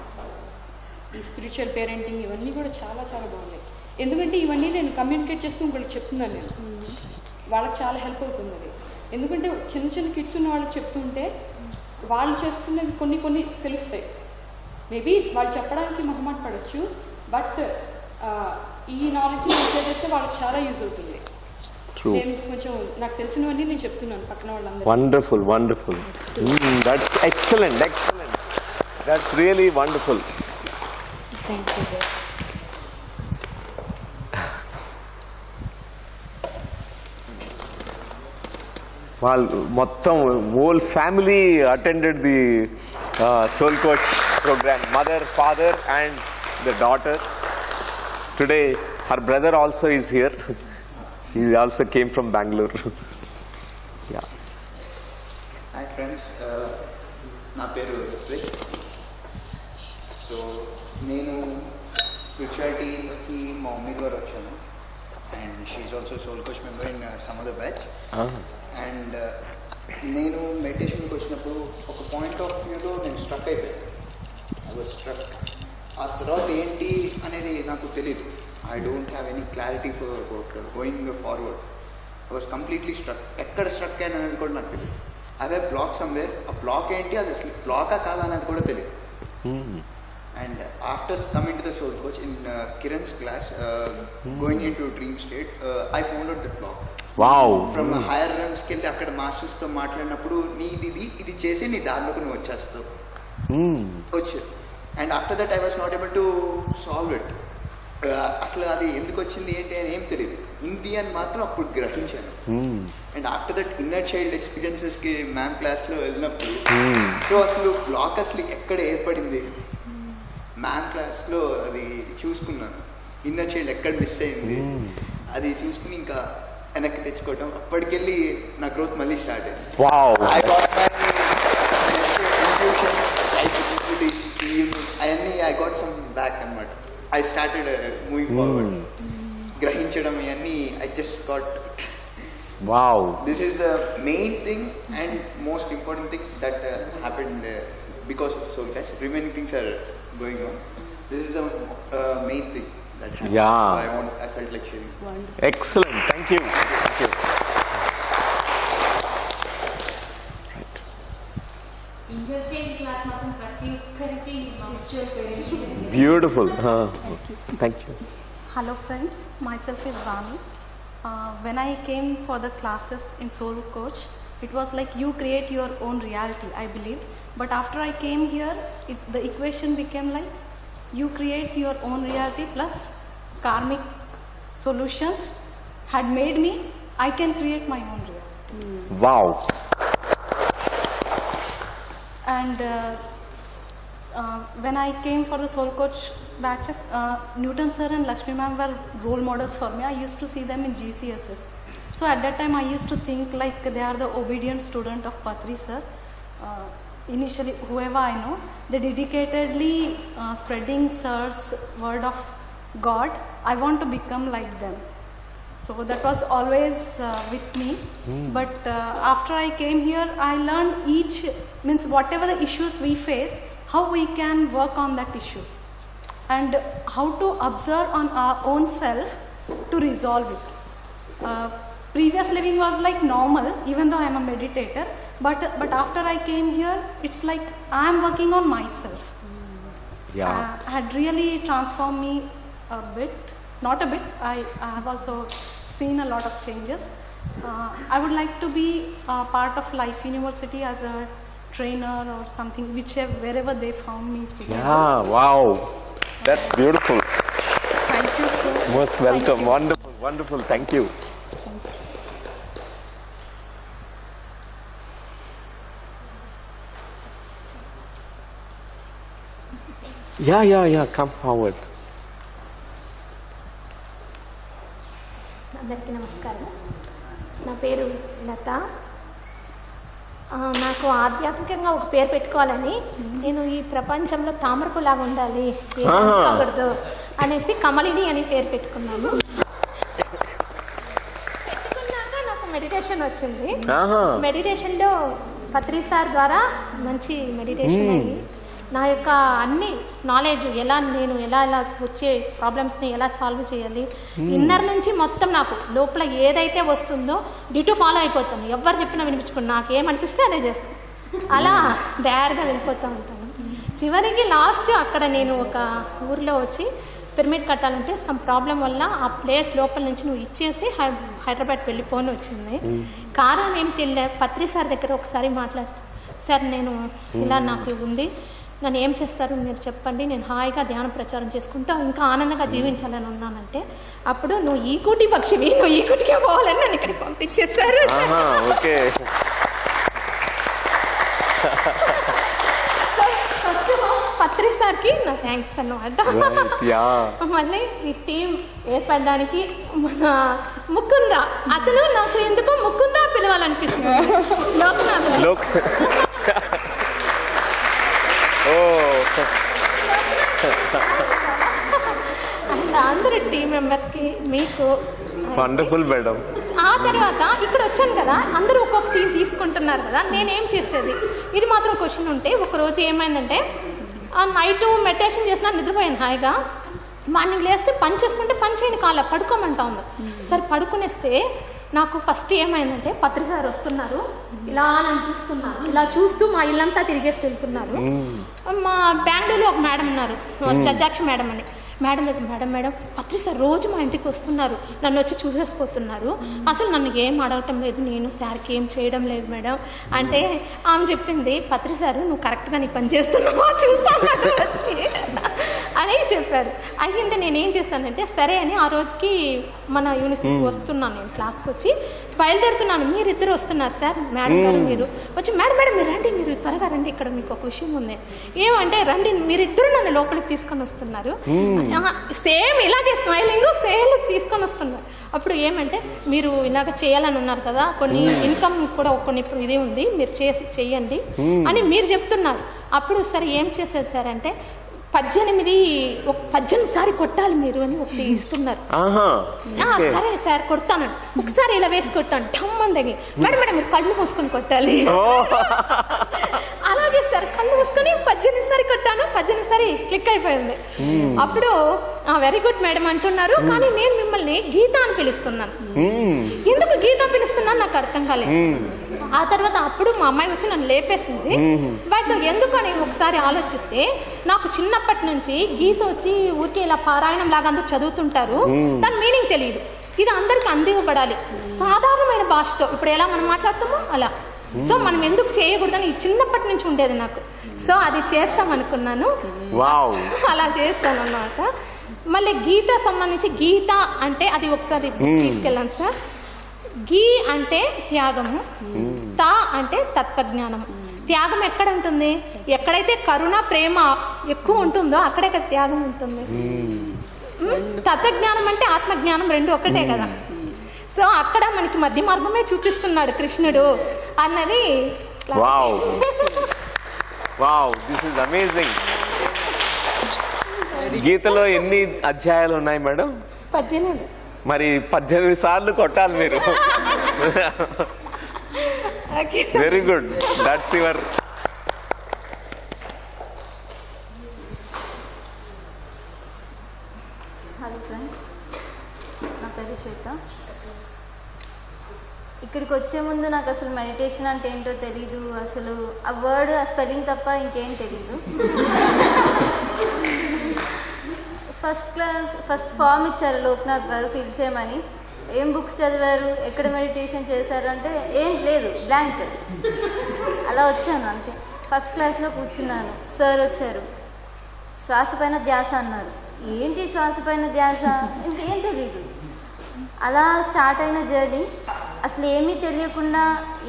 ఈ స్పిరిచువల్ పేరెంటింగ్ ఇవన్నీ కూడా చాలా చాలా బాగున్నాయి. ఎందుకంటే ఇవన్నీ నేను కమ్యూనికేట్ చేస్తూ ఇంకొకటి చెప్తున్నాను నేను, వాళ్ళకి చాలా హెల్ప్ అవుతుంది అది. ఎందుకంటే చిన్న చిన్న కిడ్స్ ఉన్న వాళ్ళకి చెప్తుంటే వాళ్ళు చేస్తున్నది కొన్ని కొన్ని తెలుస్తాయి. మేబీ వాళ్ళు చెప్పడానికి మొహమాట పడవచ్చు, బట్ ఈ నాలెడ్జ్ షేర్ చేస్తే వాళ్ళకి చాలా యూజ్ అవుతుంది. నేను కొంచెం నాకు తెలిసినవన్నీ నేను చెప్తున్నాను పక్కన వాళ్ళందరూ. Wonderful, wonderful. That's excellent, excellent. That's really wonderful. Thank you sir. వాళ్ళు మొత్తం whole family attended the soul coach program. Mother, father and the daughter. Today her brother also is here. He also came from Bangalore. Yeah. Hi friends, నా పేరు రిత్విక్. సో నేను స్పిరిచువాలిటీకి మా మమ్మీ ద్వారా వచ్చాను, and she also soul coach member in some of the batch. And నేను మెడిటేషన్కి వచ్చినప్పుడు ఒక పాయింట్ ఆఫ్ వ్యూలో నేను స్ట్రక్ అయిపోయాను. I was struck. ఆ తర్వాత ఏంటి అనేది నాకు తెలీదు. I don't have any clarity for about going forward. I was completely struck. ఎక్కడ స్ట్రక్ అయినా అని కూడా నాకు తెలియదు. I have block somewhere. ఆ బ్లాక్ ఏంటి, అది అసలు బ్లాకా కాదా అనేది కూడా తెలియదు. And after coming to the soul coach in Kiran's class, going in to dream state, I found out the block. From higher రమ్స్కి వెళ్ళి అక్కడ మాస్టర్స్తో మాట్లాడినప్పుడు ఇది చేసి నీ దారిలోకి నువ్వు వచ్చేస్తావు వచ్చు. And after that I was not able to solve it. అసలు అది ఎందుకు వచ్చింది ఏంటి అని ఏం తెలియదు, ఉంది అని మాత్రం అప్పుడు గ్రహించాను. And after that inner child ఎక్స్పీరియన్సెస్కి మ్యామ్ క్లాస్లో వెళ్ళినప్పుడు, సో అసలు బ్లాక్ అసలు ఎక్కడ ఏర్పడింది మ్యామ్ క్లాస్లో అది చూసుకున్నాను. ఇన్నర్ చైల్డ్ ఎక్కడ మిస్ అయింది అది చూసుకుని ఇంకా వెనక్కి తెచ్చుకోవటం. అప్పటికెళ్ళి నా గ్రోత్ మళ్ళీ స్టార్ట్ అయింది. ఐ గాట్ మై ఇన్ట్యూషన్స్, అవన్నీ ఐ గాట్ సమ్ బ్యాక్ అనమాట. I started moving forward. గ్రహించడం ఇవన్నీ I just got. This is the main thing and most important thing that happened because of soul class. Remaining things are going on. This is the main thing that happened. Yeah. So I felt like sharing. Wonderful. Excellent. Thank you. Thank you. Right. Interchange class matam prati okkariki spiritual parenting. Beautiful. Thank you. Hello friends, myself is Vanu. when I came for the classes in Soul Coach, it was like you create your own reality, I believe. But after I came here, the equation became like you create your own reality plus karmic solutions had made me, I can create my own reality. Wow. And when I came for the Soul Coach batches, Newton sir and Lakshmi ma'am were role models for me. I used to see them in GCSS. So at that time I used to think like they are the obedient student of Patri sir. Initially, whoever I know, they dedicatedly spreading sir's word of God. I want to become like them. So that was always with me. But after I came here, I learned means whatever the issues we faced, how we can work on that issues and how to observe on our own self to resolve it. Previous living was like normal, even though I am a meditator, but after I came here, it's like I am working on myself. Had really transformed me a bit, not a bit, I have also seen a lot of changes. I would like to be a part of Life University as a trainer or something, wherever they found me suitable. Yeah, wow. That's beautiful. Thank you so much. Most welcome. Wonderful, wonderful. Thank you. Yeah. Come forward. అందరికీ నమస్కారం. నా పేరు లత. నాకు ఆధ్యాత్మికంగా ఒక పేరు పెట్టుకోవాలని నేను ఈ ప్రపంచంలో తామరపులాగా ఉండాలి కాకూడదు అనేసి కమలిని అని పేరు పెట్టుకున్నాను. పెట్టుకున్నాక నాకు మెడిటేషన్ వచ్చింది. మెడిటేషన్లో పత్రి సార్ ద్వారా మంచి మెడిటేషన్ అయ్యి నా యొక్క అన్ని నాలెడ్జ్ నేను ఎలా వచ్చే ప్రాబ్లమ్స్ని ఎలా సాల్వ్ చేయాలి, ఇన్నర్ నుంచి మొత్తం నాకు లోపల ఏదైతే వస్తుందో డిటో ఫాలో అయిపోతాను. ఎవరు చెప్పినా వినిపించుకుని నాకేమనిపిస్తే అదే చేస్తాను. అలా డైరెక్ట్గా వెళ్ళిపోతూ ఉంటాను. చివరికి లాస్ట్ అక్కడ నేను ఒక ఊరిలో వచ్చి పిరమిడ్ కట్టాలంటే సమ్ ప్రాబ్లం వల్ల ఆ ప్లేస్ లోపల నుంచి నువ్వు ఇచ్చేసి హైదరాబాద్ వెళ్ళిపోని వచ్చింది. కారణం ఏం తెలియదు. పత్రి సార్ దగ్గర ఒకసారి మాట్లాడుతూ, సార్ నేను ఇలా నాకు ఉంది, నన్ను ఏం చేస్తారు మీరు చెప్పండి, నేను హాయిగా ధ్యాన ప్రచారం చేసుకుంటూ ఇంకా ఆనందంగా జీవించాలని ఉన్నానంటే అప్పుడు నువ్వు ఈ కూటి పక్షివి, నువ్వు ఈ కూటికే పోవాలని నన్ను ఇక్కడికి పంపించేస్తారు. సో ఫస్ట్ పత్రి సార్కి నా థ్యాంక్స్ అన్నమాట. మళ్ళీ ఈ టీం ఏర్పడడానికి మన ముకుంద, అతను నాకు ఎందుకో ముకుంద పిలవాలనిపిస్తుంది. లోక్నాథ్ అందరు టీం మెంబర్స్కి మీకు వండర్ఫుల్ మేడం. ఆ తర్వాత ఇక్కడ వచ్చాను కదా, అందరూ ఒక్కొక్క టీం తీసుకుంటున్నారు కదా, నేనేం చేసేది ఇది మాత్రం క్వశ్చన్ ఉంటే ఒకరోజు ఏమైందంటే నైట్ మెడిటేషన్ చేసినా నిద్రపోయాను హాయిగా. మార్నింగ్ లేస్తే పని చేస్తుంటే పని చేయని కాల పడుకోమంటా ఉంది. సరే పడుకునేస్తే నాకు ఫస్ట్ ఏమైందంటే పత్రి సార్ వస్తున్నారు, ఇలా నన్ను చూస్తున్నారు, ఇలా చూస్తూ మా ఇల్లంతా తిరిగేసి వెళ్తున్నారు. మా బెంగళూరులో ఒక మేడం ఉన్నారు, జజాక్షి మేడం అని. మేడం దగ్గర మేడం పత్రి సార్ రోజు మా ఇంటికి వస్తున్నారు, నన్ను వచ్చి చూసేసిపోతున్నారు, అసలు నన్ను ఏం అడగటం లేదు, నేను సార్కి ఏం చేయడం లేదు మేడం అంటే ఆమె చెప్పింది, పత్రి సార్ నువ్వు కరెక్ట్గా నీ పని చేస్తున్నావా చూస్తాను వచ్చి అని చెప్పారు. అయ్యింది. నేనేం చేశానంటే సరే అని ఆ రోజుకి మన యూనివర్సిటీకి వస్తున్నాను, నేను క్లాస్కి వచ్చి బయలుదేరుతున్నాను. మీరిద్దరు వస్తున్నారు సార్, మేడం గారు మీరు వచ్చి మేడం మీరు రండి, మీరు త్వరగా రండి, ఇక్కడ మీకు ఒక విషయం ఉంది. ఏమంటే రండి, మీరిద్దరు నన్ను లోపలికి తీసుకొని వస్తున్నారు, సేమ్ ఇలాగే స్మైలింగ్ సేమ్ తీసుకొని వస్తున్నారు. అప్పుడు ఏమంటే మీరు ఇలాగ చేయాలని ఉన్నారు కదా, కొన్ని ఇన్కమ్ కూడా కొన్ని ఇది ఉంది, మీరు చెయ్యండి అని మీరు చెప్తున్నారు. అప్పుడు సరే ఏం చేసేది సార్ అంటే 18 సారి కొట్టాలి మీరు అని ఒకటి ఇస్తున్నారు. సరే సార్ కొడతాను, ఒకసారి ఇలా వేసి కొట్టాను, ఠమ్మని దగ్గర మేడం మీరు కళ్ళు మూసుకొని కొట్టాలి. అలాగే సార్ కళ్ళు మూసుకొని 18 సారి కొట్టాను, 18 సారి క్లిక్ అయిపోయింది. అప్పుడు వెరీ గుడ్ మేడం అంటున్నారు, కానీ నేను మిమ్మల్ని గీత అని పిలుస్తున్నాను. ఎందుకు గీత పిలుస్తున్నాను నాకు అర్థం కాలేదు. ఆ తర్వాత అప్పుడు మా అమ్మాయి వచ్చి నన్ను లేపేసింది. బట్ ఎందుకని ఒకసారి ఆలోచిస్తే నాకు చిన్నప్పటి నుంచి గీత వచ్చి ఊరికే ఇలా పారాయణం లాగా అందరూ చదువుతుంటారు, దాని మీనింగ్ తెలియదు. ఇది అందరికి అందివ్వబడాలి సాధారణమైన భాషతో. ఇప్పుడు ఎలా మనం మాట్లాడతామో అలా. సో మనం ఎందుకు చేయకూడదని చిన్నప్పటి నుంచి ఉండేది నాకు. సో అది చేస్తాం అనుకున్నాను, అలా చేస్తాను అన్నమాట. మళ్ళీ గీత సంబంధించి గీత అంటే అది ఒకసారి తీసుకెళ్ళాను సార్. గీ అంటే త్యాగము, తా అంటే తత్వజ్ఞానము. త్యాగం ఎక్కడ ఉంటుంది? ఎక్కడైతే కరుణ ప్రేమ ఎక్కువ ఉంటుందో అక్కడే కదా త్యాగం ఉంటుంది. తత్వజ్ఞానం అంటే ఆత్మజ్ఞానం రెండు ఒక్కటే కదా. సో అక్కడ మనకి మధ్య మార్గమే చూపిస్తున్నాడు కృష్ణుడు అన్నది. గీతలో ఎన్ని అధ్యాయాలు ఉన్నాయి మేడం? 18. మరి 18 సార్లు కొట్టాలి మీరు. Very good, that's your. Hello friends, నా పేరు శ్వేత. ఇక్కడికి వచ్చే ముందు నాకు అసలు మెడిటేషన్ అంటే ఏంటో తెలీదు. అసలు ఆ వర్డ్ ఆ స్పెల్లింగ్ తప్ప ఇంకేం తెలీదు. ఫస్ట్ ఫామ్ ఇచ్చారు లోక్నాథ్ గారు ఫిల్ చేయమని. ఏం బుక్స్ చదివారు, ఎక్కడ మెడిటేషన్ చేశారు అంటే ఏం లేదు, బ్లాంక్. అలా వచ్చాను అంతే. ఫస్ట్ క్లాస్లో కూర్చున్నాను, సార్ వచ్చారు. శ్వాస పైన ధ్యాస అన్నారు. ఏంటి శ్వాస పైన ధ్యాస, ఇంకేం తెలియదు. అలా స్టార్ట్ అయిన జర్నీ, అసలు ఏమీ తెలియకుండా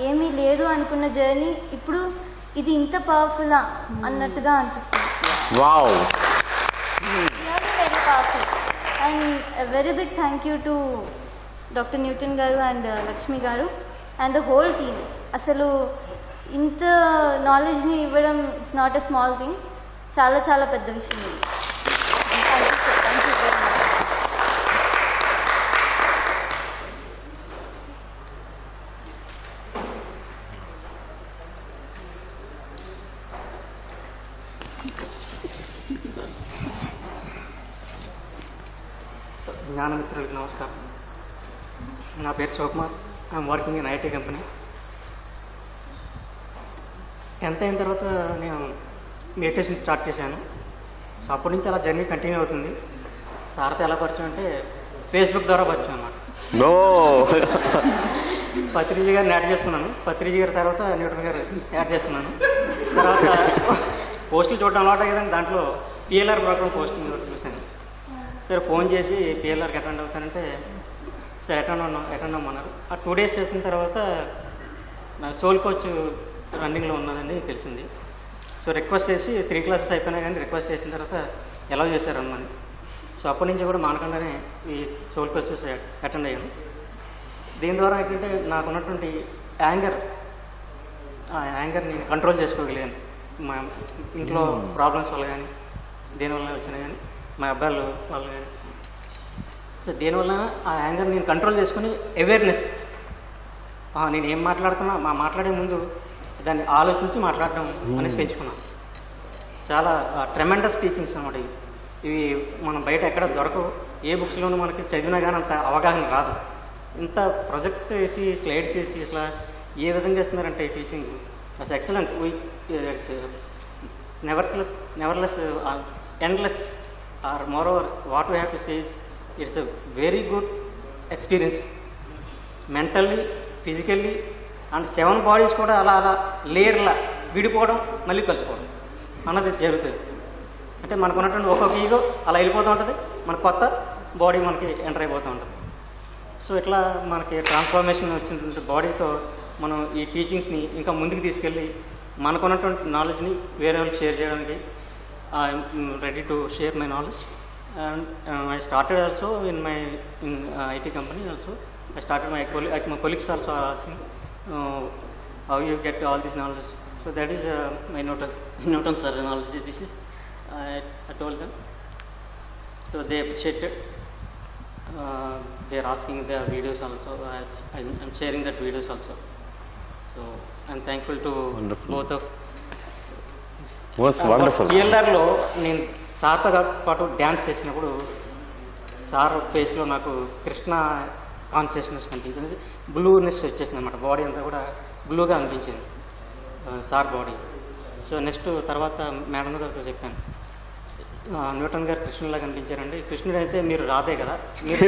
ఏమీ లేదు అనుకున్న జర్నీ ఇప్పుడు ఇది ఇంత పవర్ఫుల్లా అన్నట్టుగా అనిపిస్తుంది. Very powerful. And very big thank you to doctor Newton garu and Lakshmi garu and the whole team. అసలు ఇంత నాలెడ్జ్ని ఇవ్వడం it's not a small thing, చాలా చాలా పెద్ద విషయం ఇది. Thank you sir, thank you very much. జ్ఞానమిత్రులకు నమస్కారం. నా పేరు Shivakumar. I'm working in IT company. 10th అయిన తర్వాత నేను మెడిటేషన్ స్టార్ట్ చేశాను. సో అప్పటి నుంచి అలా జర్నీ కంటిన్యూ అవుతుంది. సార్తో ఎలా పరిచయం అంటే ఫేస్బుక్ ద్వారా పరిచయం అన్నమాట. పత్రిజీ గారిని యాడ్ చేసుకున్నాను. పత్రిజీ గారి తర్వాత న్యూటన్ గారు యాడ్ చేసుకున్నాను. తర్వాత పోస్టులు చూడడం అలవాటు కదండి. దాంట్లో పిఎల్ఆర్ ప్రోగ్రామ్ పోస్టింగ్ చూశాను. సరే ఫోన్ చేసి పిఎల్ఆర్కి అటెండ్ అవుతానంటే సరే అటెండ్ అవ్వమన్నారు. ఆ 2 days చేసిన తర్వాత నా సోల్ కోచ్ రన్నింగ్లో ఉన్నదని తెలిసింది. సో రిక్వెస్ట్ చేసి 3 classes అయిపోయినాయి, కానీ రిక్వెస్ట్ చేసిన తర్వాత ఎలా చేశారు అమ్మని. సో అప్పటి నుంచి కూడా మానకుండానే ఈ సోల్ కోచెస్ అటెండ్ అయ్యాను. దీని ద్వారా ఏంటంటే నాకు ఉన్నటువంటి యాంగర్, ఆ యాంగర్ని కంట్రోల్ చేసుకోగలిగాను. మా ఇంట్లో ప్రాబ్లమ్స్ వల్ల కానీ దేనివల్ల వచ్చినాయి కానీ మా అబ్బాయిలు వాళ్ళు కానీ. సో దేనివల్ల ఆ యాంగర్ నేను కంట్రోల్ చేసుకుని అవేర్నెస్, నేను ఏం మాట్లాడుతున్నా మాట్లాడే ముందు దాన్ని ఆలోచించి మాట్లాడటం అనేది పెంచుకున్నాను. చాలా ట్రెమెండస్ టీచింగ్స్ అన్నమాట ఇవి. ఇవి మనం బయట ఎక్కడ దొరకవు. ఏ బుక్స్లోనూ మనకి చదివినా కానీ అంత అవగాహన రాదు. ఇంత ప్రొజెక్ట్ వేసి స్లైడ్స్ వేసి ఇట్లా ఏ విధంగా చేస్తున్నారంటే ఈ టీచింగ్ అసలు excellent. It's never less endless or moreover what we have to say it's a very good experience. Mentally, physically and 7 bodies కూడా అలా అలా లేయర్లా విడిపోవడం మళ్ళీ కలుసుకోవడం అన్నది జరుగుతుంది. అంటే మనకు ఉన్నటువంటి ఒక్కొక్క ఈగో అలా వెళ్ళిపోతూ ఉంటుంది, మన కొత్త బాడీ మనకి ఎంటర్ అయిపోతూ ఉంటుంది. సో ఇట్లా మనకి ట్రాన్స్ఫర్మేషన్ వచ్చినటువంటి బాడీతో మనం ఈ టీచింగ్స్ని ఇంకా ముందుకు తీసుకెళ్ళి మనకున్నటువంటి నాలెడ్జ్ని వేరే వాళ్ళకి షేర్ చేయడానికి I'm ready to share my knowledge. And I started also in IT company also. I started my colleagues also are asking how you get all this knowledge. So that is my Newton sir knowledge. This is I told them. So they appreciated. They are asking their videos also. I'm sharing that videos also. So I'm thankful to both of. Was wonderful. PLRలో నేను సార్తో పాటు డ్యాన్స్ చేసినప్పుడు సార్ ఫేస్లో నాకు కృష్ణ కాన్షియస్నెస్ కనిపించింది. బ్లూనెస్ వచ్చేసింది అనమాట. బాడీ అంతా కూడా బ్లూగా అనిపించింది సార్ బాడీ. సో నెక్స్ట్ తర్వాత మేడం గారితో చెప్పాను, న్యూటన్ గారు కృష్ణులా కనిపించారండి. కృష్ణుడు అయితే మీరు రాదే కదా, మీరు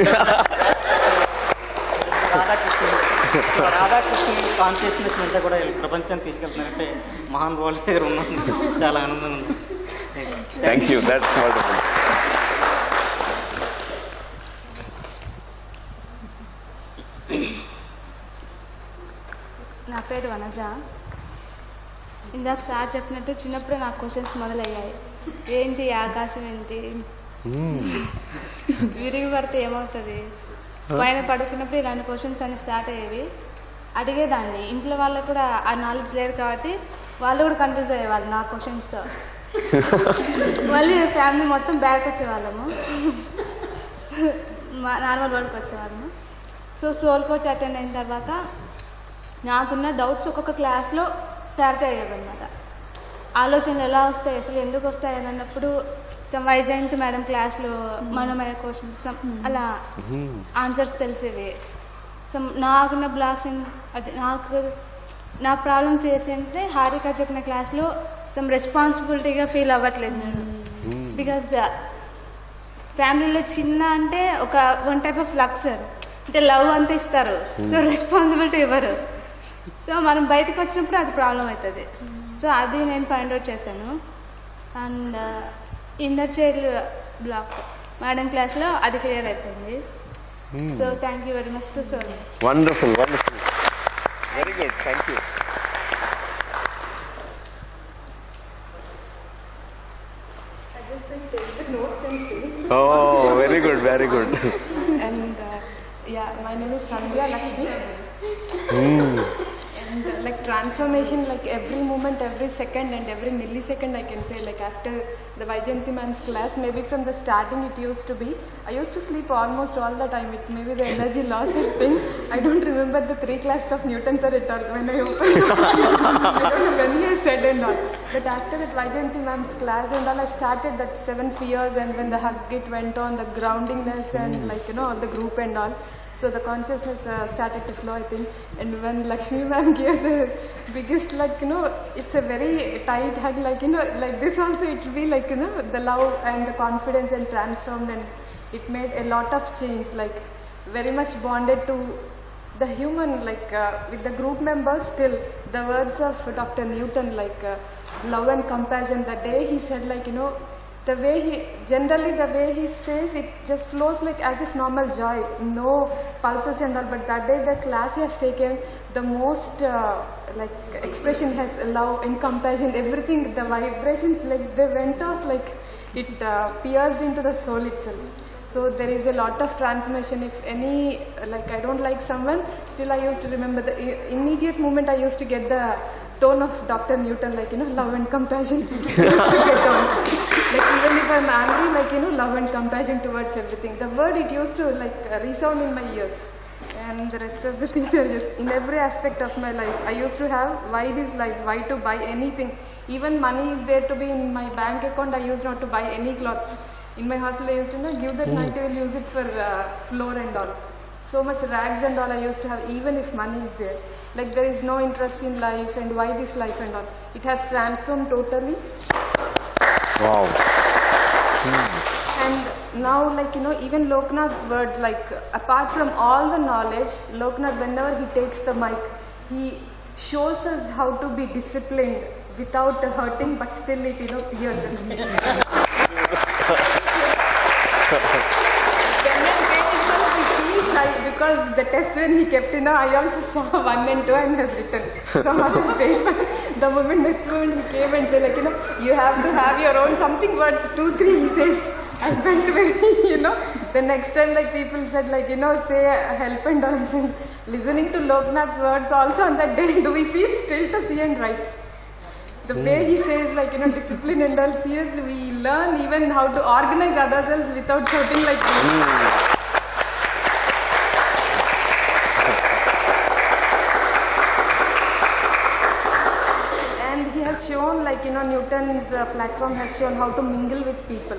రాధాకృష్ణ కాన్షియస్నెస్ అంతా కూడా ప్రపంచాన్ని తీసుకెళ్తున్నారంటే మహానుభావుల దగ్గర ఉన్నాం. చాలా ఆనందంగా ఉంది. Thank you, that's wonderful. నా పేరు వనజ. ఇందాక సార్ చెప్పినట్టు చిన్నప్పుడే నాకు క్వశ్చన్స్ మొదలయ్యాయి. ఏంటి ఆకాశం, ఏంటి విరిగి పడితే ఏమవుతుంది, పైన పడుకున్నప్పుడు ఇలాంటి క్వశ్చన్స్ అన్ని స్టార్ట్ అయ్యేవి. అడిగేదాన్ని. ఇంట్లో వాళ్ళకు కూడా ఆ నాలెడ్జ్ లేదు కాబట్టి వాళ్ళు కూడా కన్ఫ్యూజ్ అయ్యేవాళ్ళు నా క్వశ్చన్స్తో. మళ్ళీ ఫ్యామిలీ మొత్తం బ్యాక్ వచ్చేవాళ్ళము, నార్మల్ వర్క్ వచ్చేవాళ్ళము. సో సోల్ కోచ్ అటెండ్ అయిన తర్వాత నాకున్న డౌట్స్ ఒక్కొక్క క్లాస్లో క్లారిటీ అయ్యేదన్నమాట. ఆలోచనలు ఎలా వస్తాయి, అసలు ఎందుకు వస్తాయి అని అన్నప్పుడు వైజయంతి మేడం క్లాస్లో మనమైన క్వశ్చన్స్ అలా ఆన్సర్స్ తెలిసేవి. సో నాకున్న బ్లాక్స్ అది నాకు నా ప్రాబ్లం ఫేస్ అంటే హారిక చెప్పిన క్లాస్లో సమ్ రెస్పాన్సిబిలిటీగా ఫీల్ అవ్వట్లేదు నేను. బికాజ్ ఫ్యామిలీలో చిన్న అంటే ఒక వన్ టైప్ ఆఫ్ లక్సర్ అంటే లవ్ అంతా ఇస్తారు, సో రెస్పాన్సిబిలిటీ ఇవ్వరు. సో మనం బయటకు వచ్చినప్పుడు అది ప్రాబ్లం అవుతుంది. సో అది నేను ఫైండ్ అవుట్ చేశాను. And inner child block madam క్లాస్లో అది క్లియర్ అయిపోయింది. So thank you very much to so much. Wonderful, wonderful, very good, thank you. Oh, very good, very good. And yeah, my name is Sandhya Lakshmi. And like transformation, like every moment, every second and every millisecond I can say, like after the Vaijayanti ma'am's class, maybe from the starting it used to be, I used to sleep almost all the time, which maybe the energy loss is thing. I don't remember the 3 classes of Newton sir at all when I opened. I don't know when he said and all. But after that Vaijayanti ma'am's class and all, I started that 7 fears, and when the hug it went on, the groundingness and like, you know, all the group and all. So the consciousness started to flow, I think. And when Lakshmi ma'am gave the biggest, like, you know, it's a very tight hug, like, you know, like this also it will be like, you know, the love and the confidence and transformed, and it made a lot of change, like very much bonded to the human, like with the group members. Still the words of Dr. Newton, like love and compassion, the day he said, like, you know, the way he, generally the way he says, it just flows like as if normal joy, no pulses and all. But that day the class he has taken, the most like expression has love and compassion, everything, the vibrations, like they went off, like it pierced into the soul itself. So there is a lot of transformation. If any, like I don't like someone, still I used to remember the immediate moment I used to get the tone of Dr. Newton, like, you know, love and compassion. Like even if I'm angry, like, you know, love and compassion towards everything. The word it used to like resound in my ears, and the rest of the things are just in every aspect of my life. I used to have why this life, why to buy anything. Even money is there to be in my bank account. I used not to buy any clothes. In my hostel I used to give that night I will use it for floor and all. So much rags and all I used to have, even if money is there. Like there is no interest in life, and why this life and all. It has transformed totally. Wow. And now, like, you know, even Loknath's word, like apart from all the knowledge, Loknath, whenever he takes the mic, he shows us how to be disciplined without hurting, but still it, you know, pierces. Because the test when he kept, you know, I also saw 1 and 2 and has written from other paper. The next moment he came and said, like, you know, you have to have your own something words, 2, 3 he says. I felt very, you know, the next time like people said, like, you know, say help and all. Listening to Loknath's words also on that day, do we feel still to see and write? The way he says, like, you know, discipline and all, seriously, we learn even how to organize ourselves without shouting like this. Shown, like, you know, Newton's platform has shown how to mingle with people.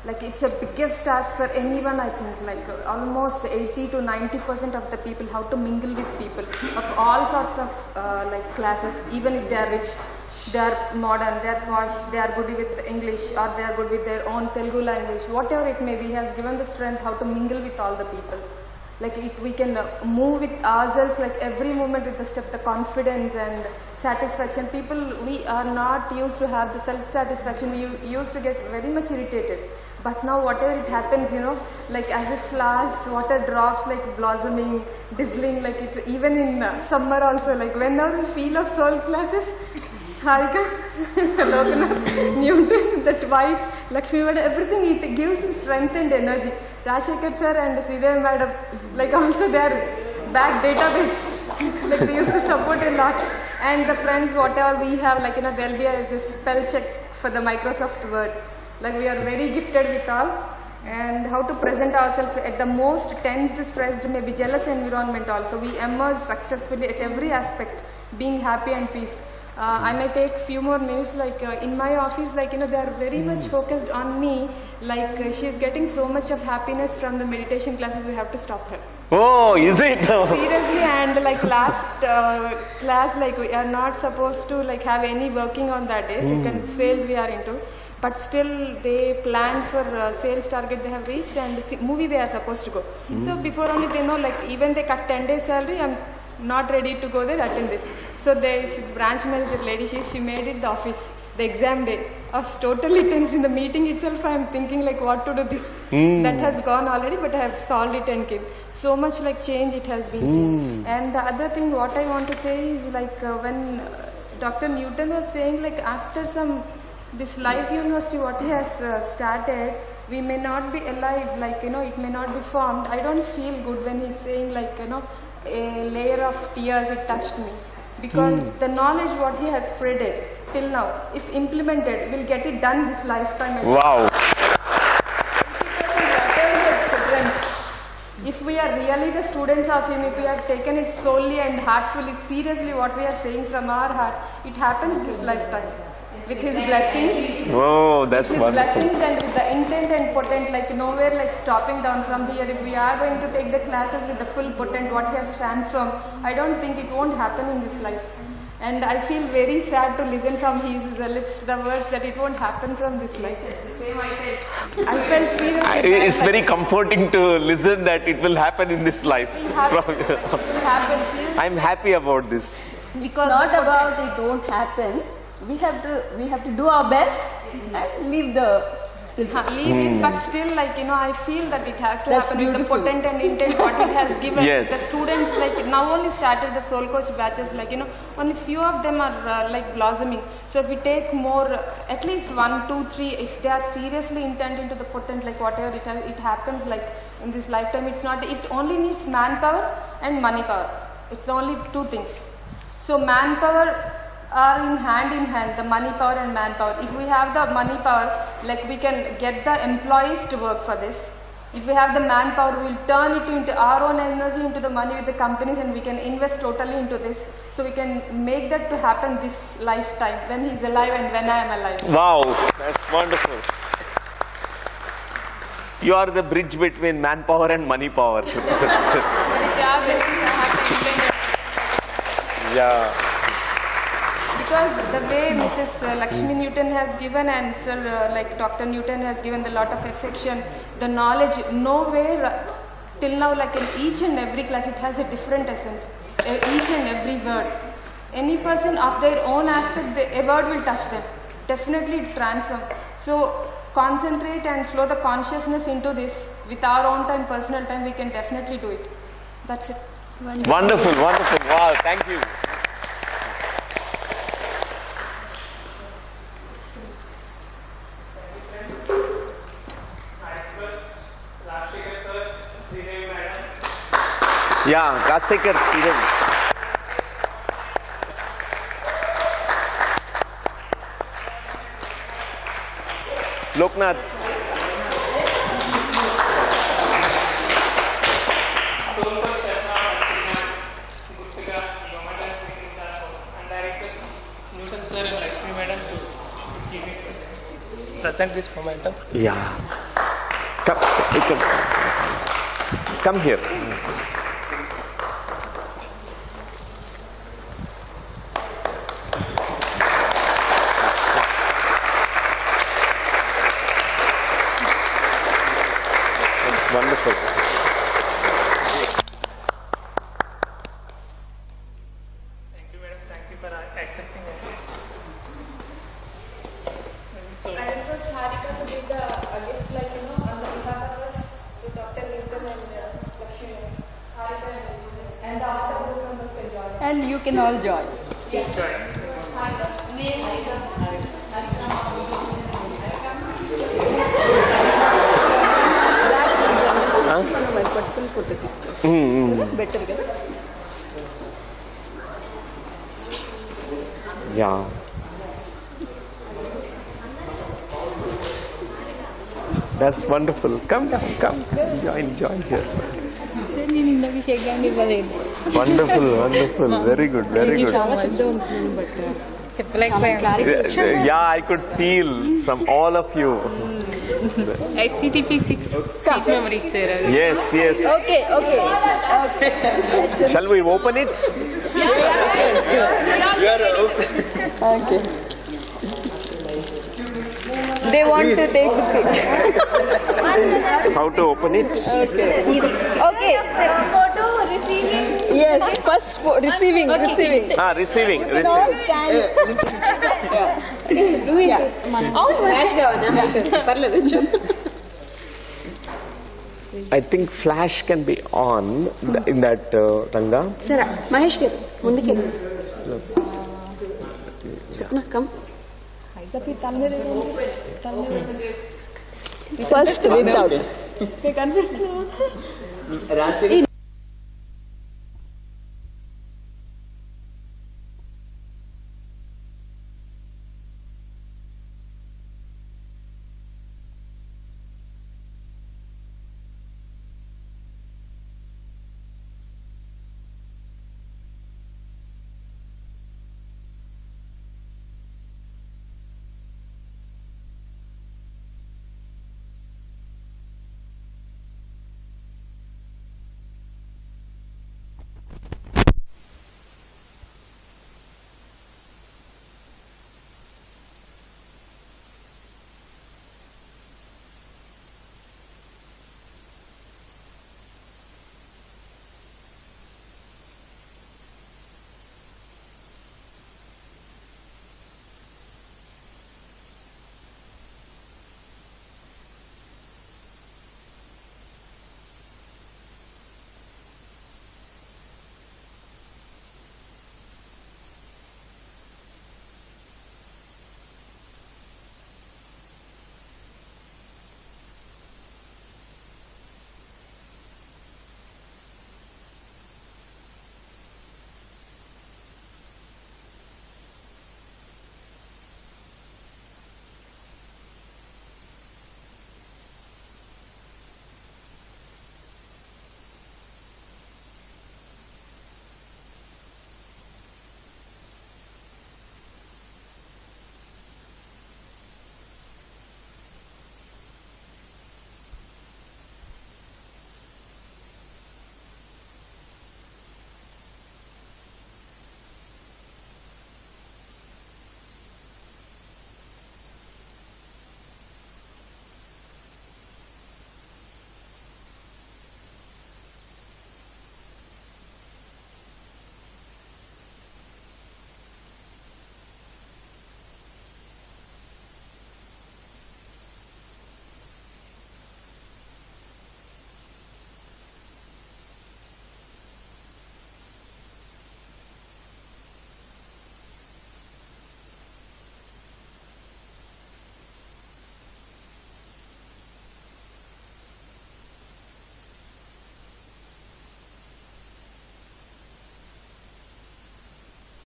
Like it's the biggest task for anyone, I think, like almost 80 to 90% of the people, how to mingle with people of all sorts of like classes, even if they are rich, they are modern, they are posh, they are good with English, or they are good with their own Telugu language, whatever it may be. He has given the strength how to mingle with all the people. like we can move with ourselves, like every moment with the step, the confidence and satisfaction. People, we are not used to have the self-satisfaction. We used to get very much irritated. But now whatever it happens, you know, like as if flowers, water drops, like blossoming, drizzling, like it, even in summer also, like whenever we feel of soul classes, Harika, Lokanath, Newton, that white, Lakshmi Madam, everything, it gives strength and energy. Rajshekhar sir and Sridevi Madam, like also their back database, like they used to support a lot. And the friends, whatever we have, like, you know, there'll be a spell check for the Microsoft Word. Like we are very gifted with all, and how to present ourselves at the most tensed, stressed, maybe jealous environment also. We emerge successfully at every aspect, being happy and peace. I may take few more minutes, like in my office, like, you know, they are very much focused on me, like she is getting so much of happiness from the meditation classes, we have to stop her. Oh, is it? Seriously, and like last class, like we are not supposed to like have any working on that day, second sales we are into. But still they planned for sales target they have reached, and movie they are supposed to go. So before only they know, like even they cut 10 days salary, I'm not ready to go there, attend this. So the branch manager lady, she made it the office, the exam day. I was totally tense in the meeting itself. I am thinking like what to do this. That has gone already, but I have solved it and came. So much like change it has been seen. And the other thing what I want to say is like when Dr. Newton was saying like after this Life University, what he has started, we may not be alive, like, you know, it may not be formed. I don't feel good when he's saying like, you know, a layer of tears, it touched me. Because the knowledge what he has spreaded till now, if implemented, we'll get it done this lifetime. Wow. If we are really the students of him, if we have taken it solely and heartfully, seriously what we are saying from our heart, it happens this lifetime. With his blessings. Oh, that's with his blessings and with the intent and potent, like nowhere like stopping down from here. If we are going to take the classes with the full potent, what he has transformed, I don't think it won't happen in this life. And I feel very sad to listen from his lips the words that it won't happen from this life. The same I felt. I felt seriously. It's very comforting to listen that it will happen in this life. It will happen, seriously. I'm happy about this. Because not about it won't happen. We have to do our best and leave the it, but still, like, you know, I feel that it has to happen with the potent and intent what it has given. Yes. The students, like, now only started the Soul Coach batches, like, you know, only few of them are like blossoming. So if we take more, at least 1, 2, 3, if they are seriously intent into the potent, like whatever it happens, like in this lifetime, it only needs manpower and money power. It's the only two things. So manpower are in hand, the money power and manpower. If we have the money power, like we can get the employees to work for this. If we have the manpower, we will turn it into our own energy, into the money with the companies, and we can invest totally into this. So we can make that to happen this lifetime, when he's alive and when I am alive. Wow, that's wonderful. You are the bridge between manpower and money power. Yeah. Because the way Mrs. Lakshmi Newton has given, and Sir like Dr. Newton has given a lot of affection, the knowledge, nowhere till now, like in each and every class, it has a different essence, each and every word. Any person of their own aspect, a word will touch them. Definitely it transforms. So concentrate and flow the consciousness into this with our own time, personal time, we can definitely do it. That's it. Wonderful, wonderful. Wow, thank you. Yeah, Rajshekhar, Sridevi. Loknath. Newton sir and Lakshmi madam to present this momentum. Yeah. Come here. Wonderful. So I request Harika to give the gift, like, you know, on the behalf of us to Dr. Lincoln and Lakshmi. Harika and the other group members can join. And you can all join. Yes. Better కదా. Yeah. That's wonderful. Come. Join here. Sir నేను ఇందాక షేక్ హ్యాండ్ ఇవ్వలేదు. Wonderful. Very good. చాలా శబ్దం ఉంటుంది but చెప్పలేకపోయాను. Yeah, I could feel from all of you. SCTP 6 seat memories, sir. Yes. Okay. Shall we open it? Okay. They want to take the picture. How to open it? Okay. Photo receiving. Yes, first receiving. Receiving. Do it. Match కావాలా పర్లేదు. I think flash can be on in that Ranga. సరే మహేష్ గారు ముందుకెళ్ళి చెప్పనా కమ్ First without. కనిపిస్తున్నా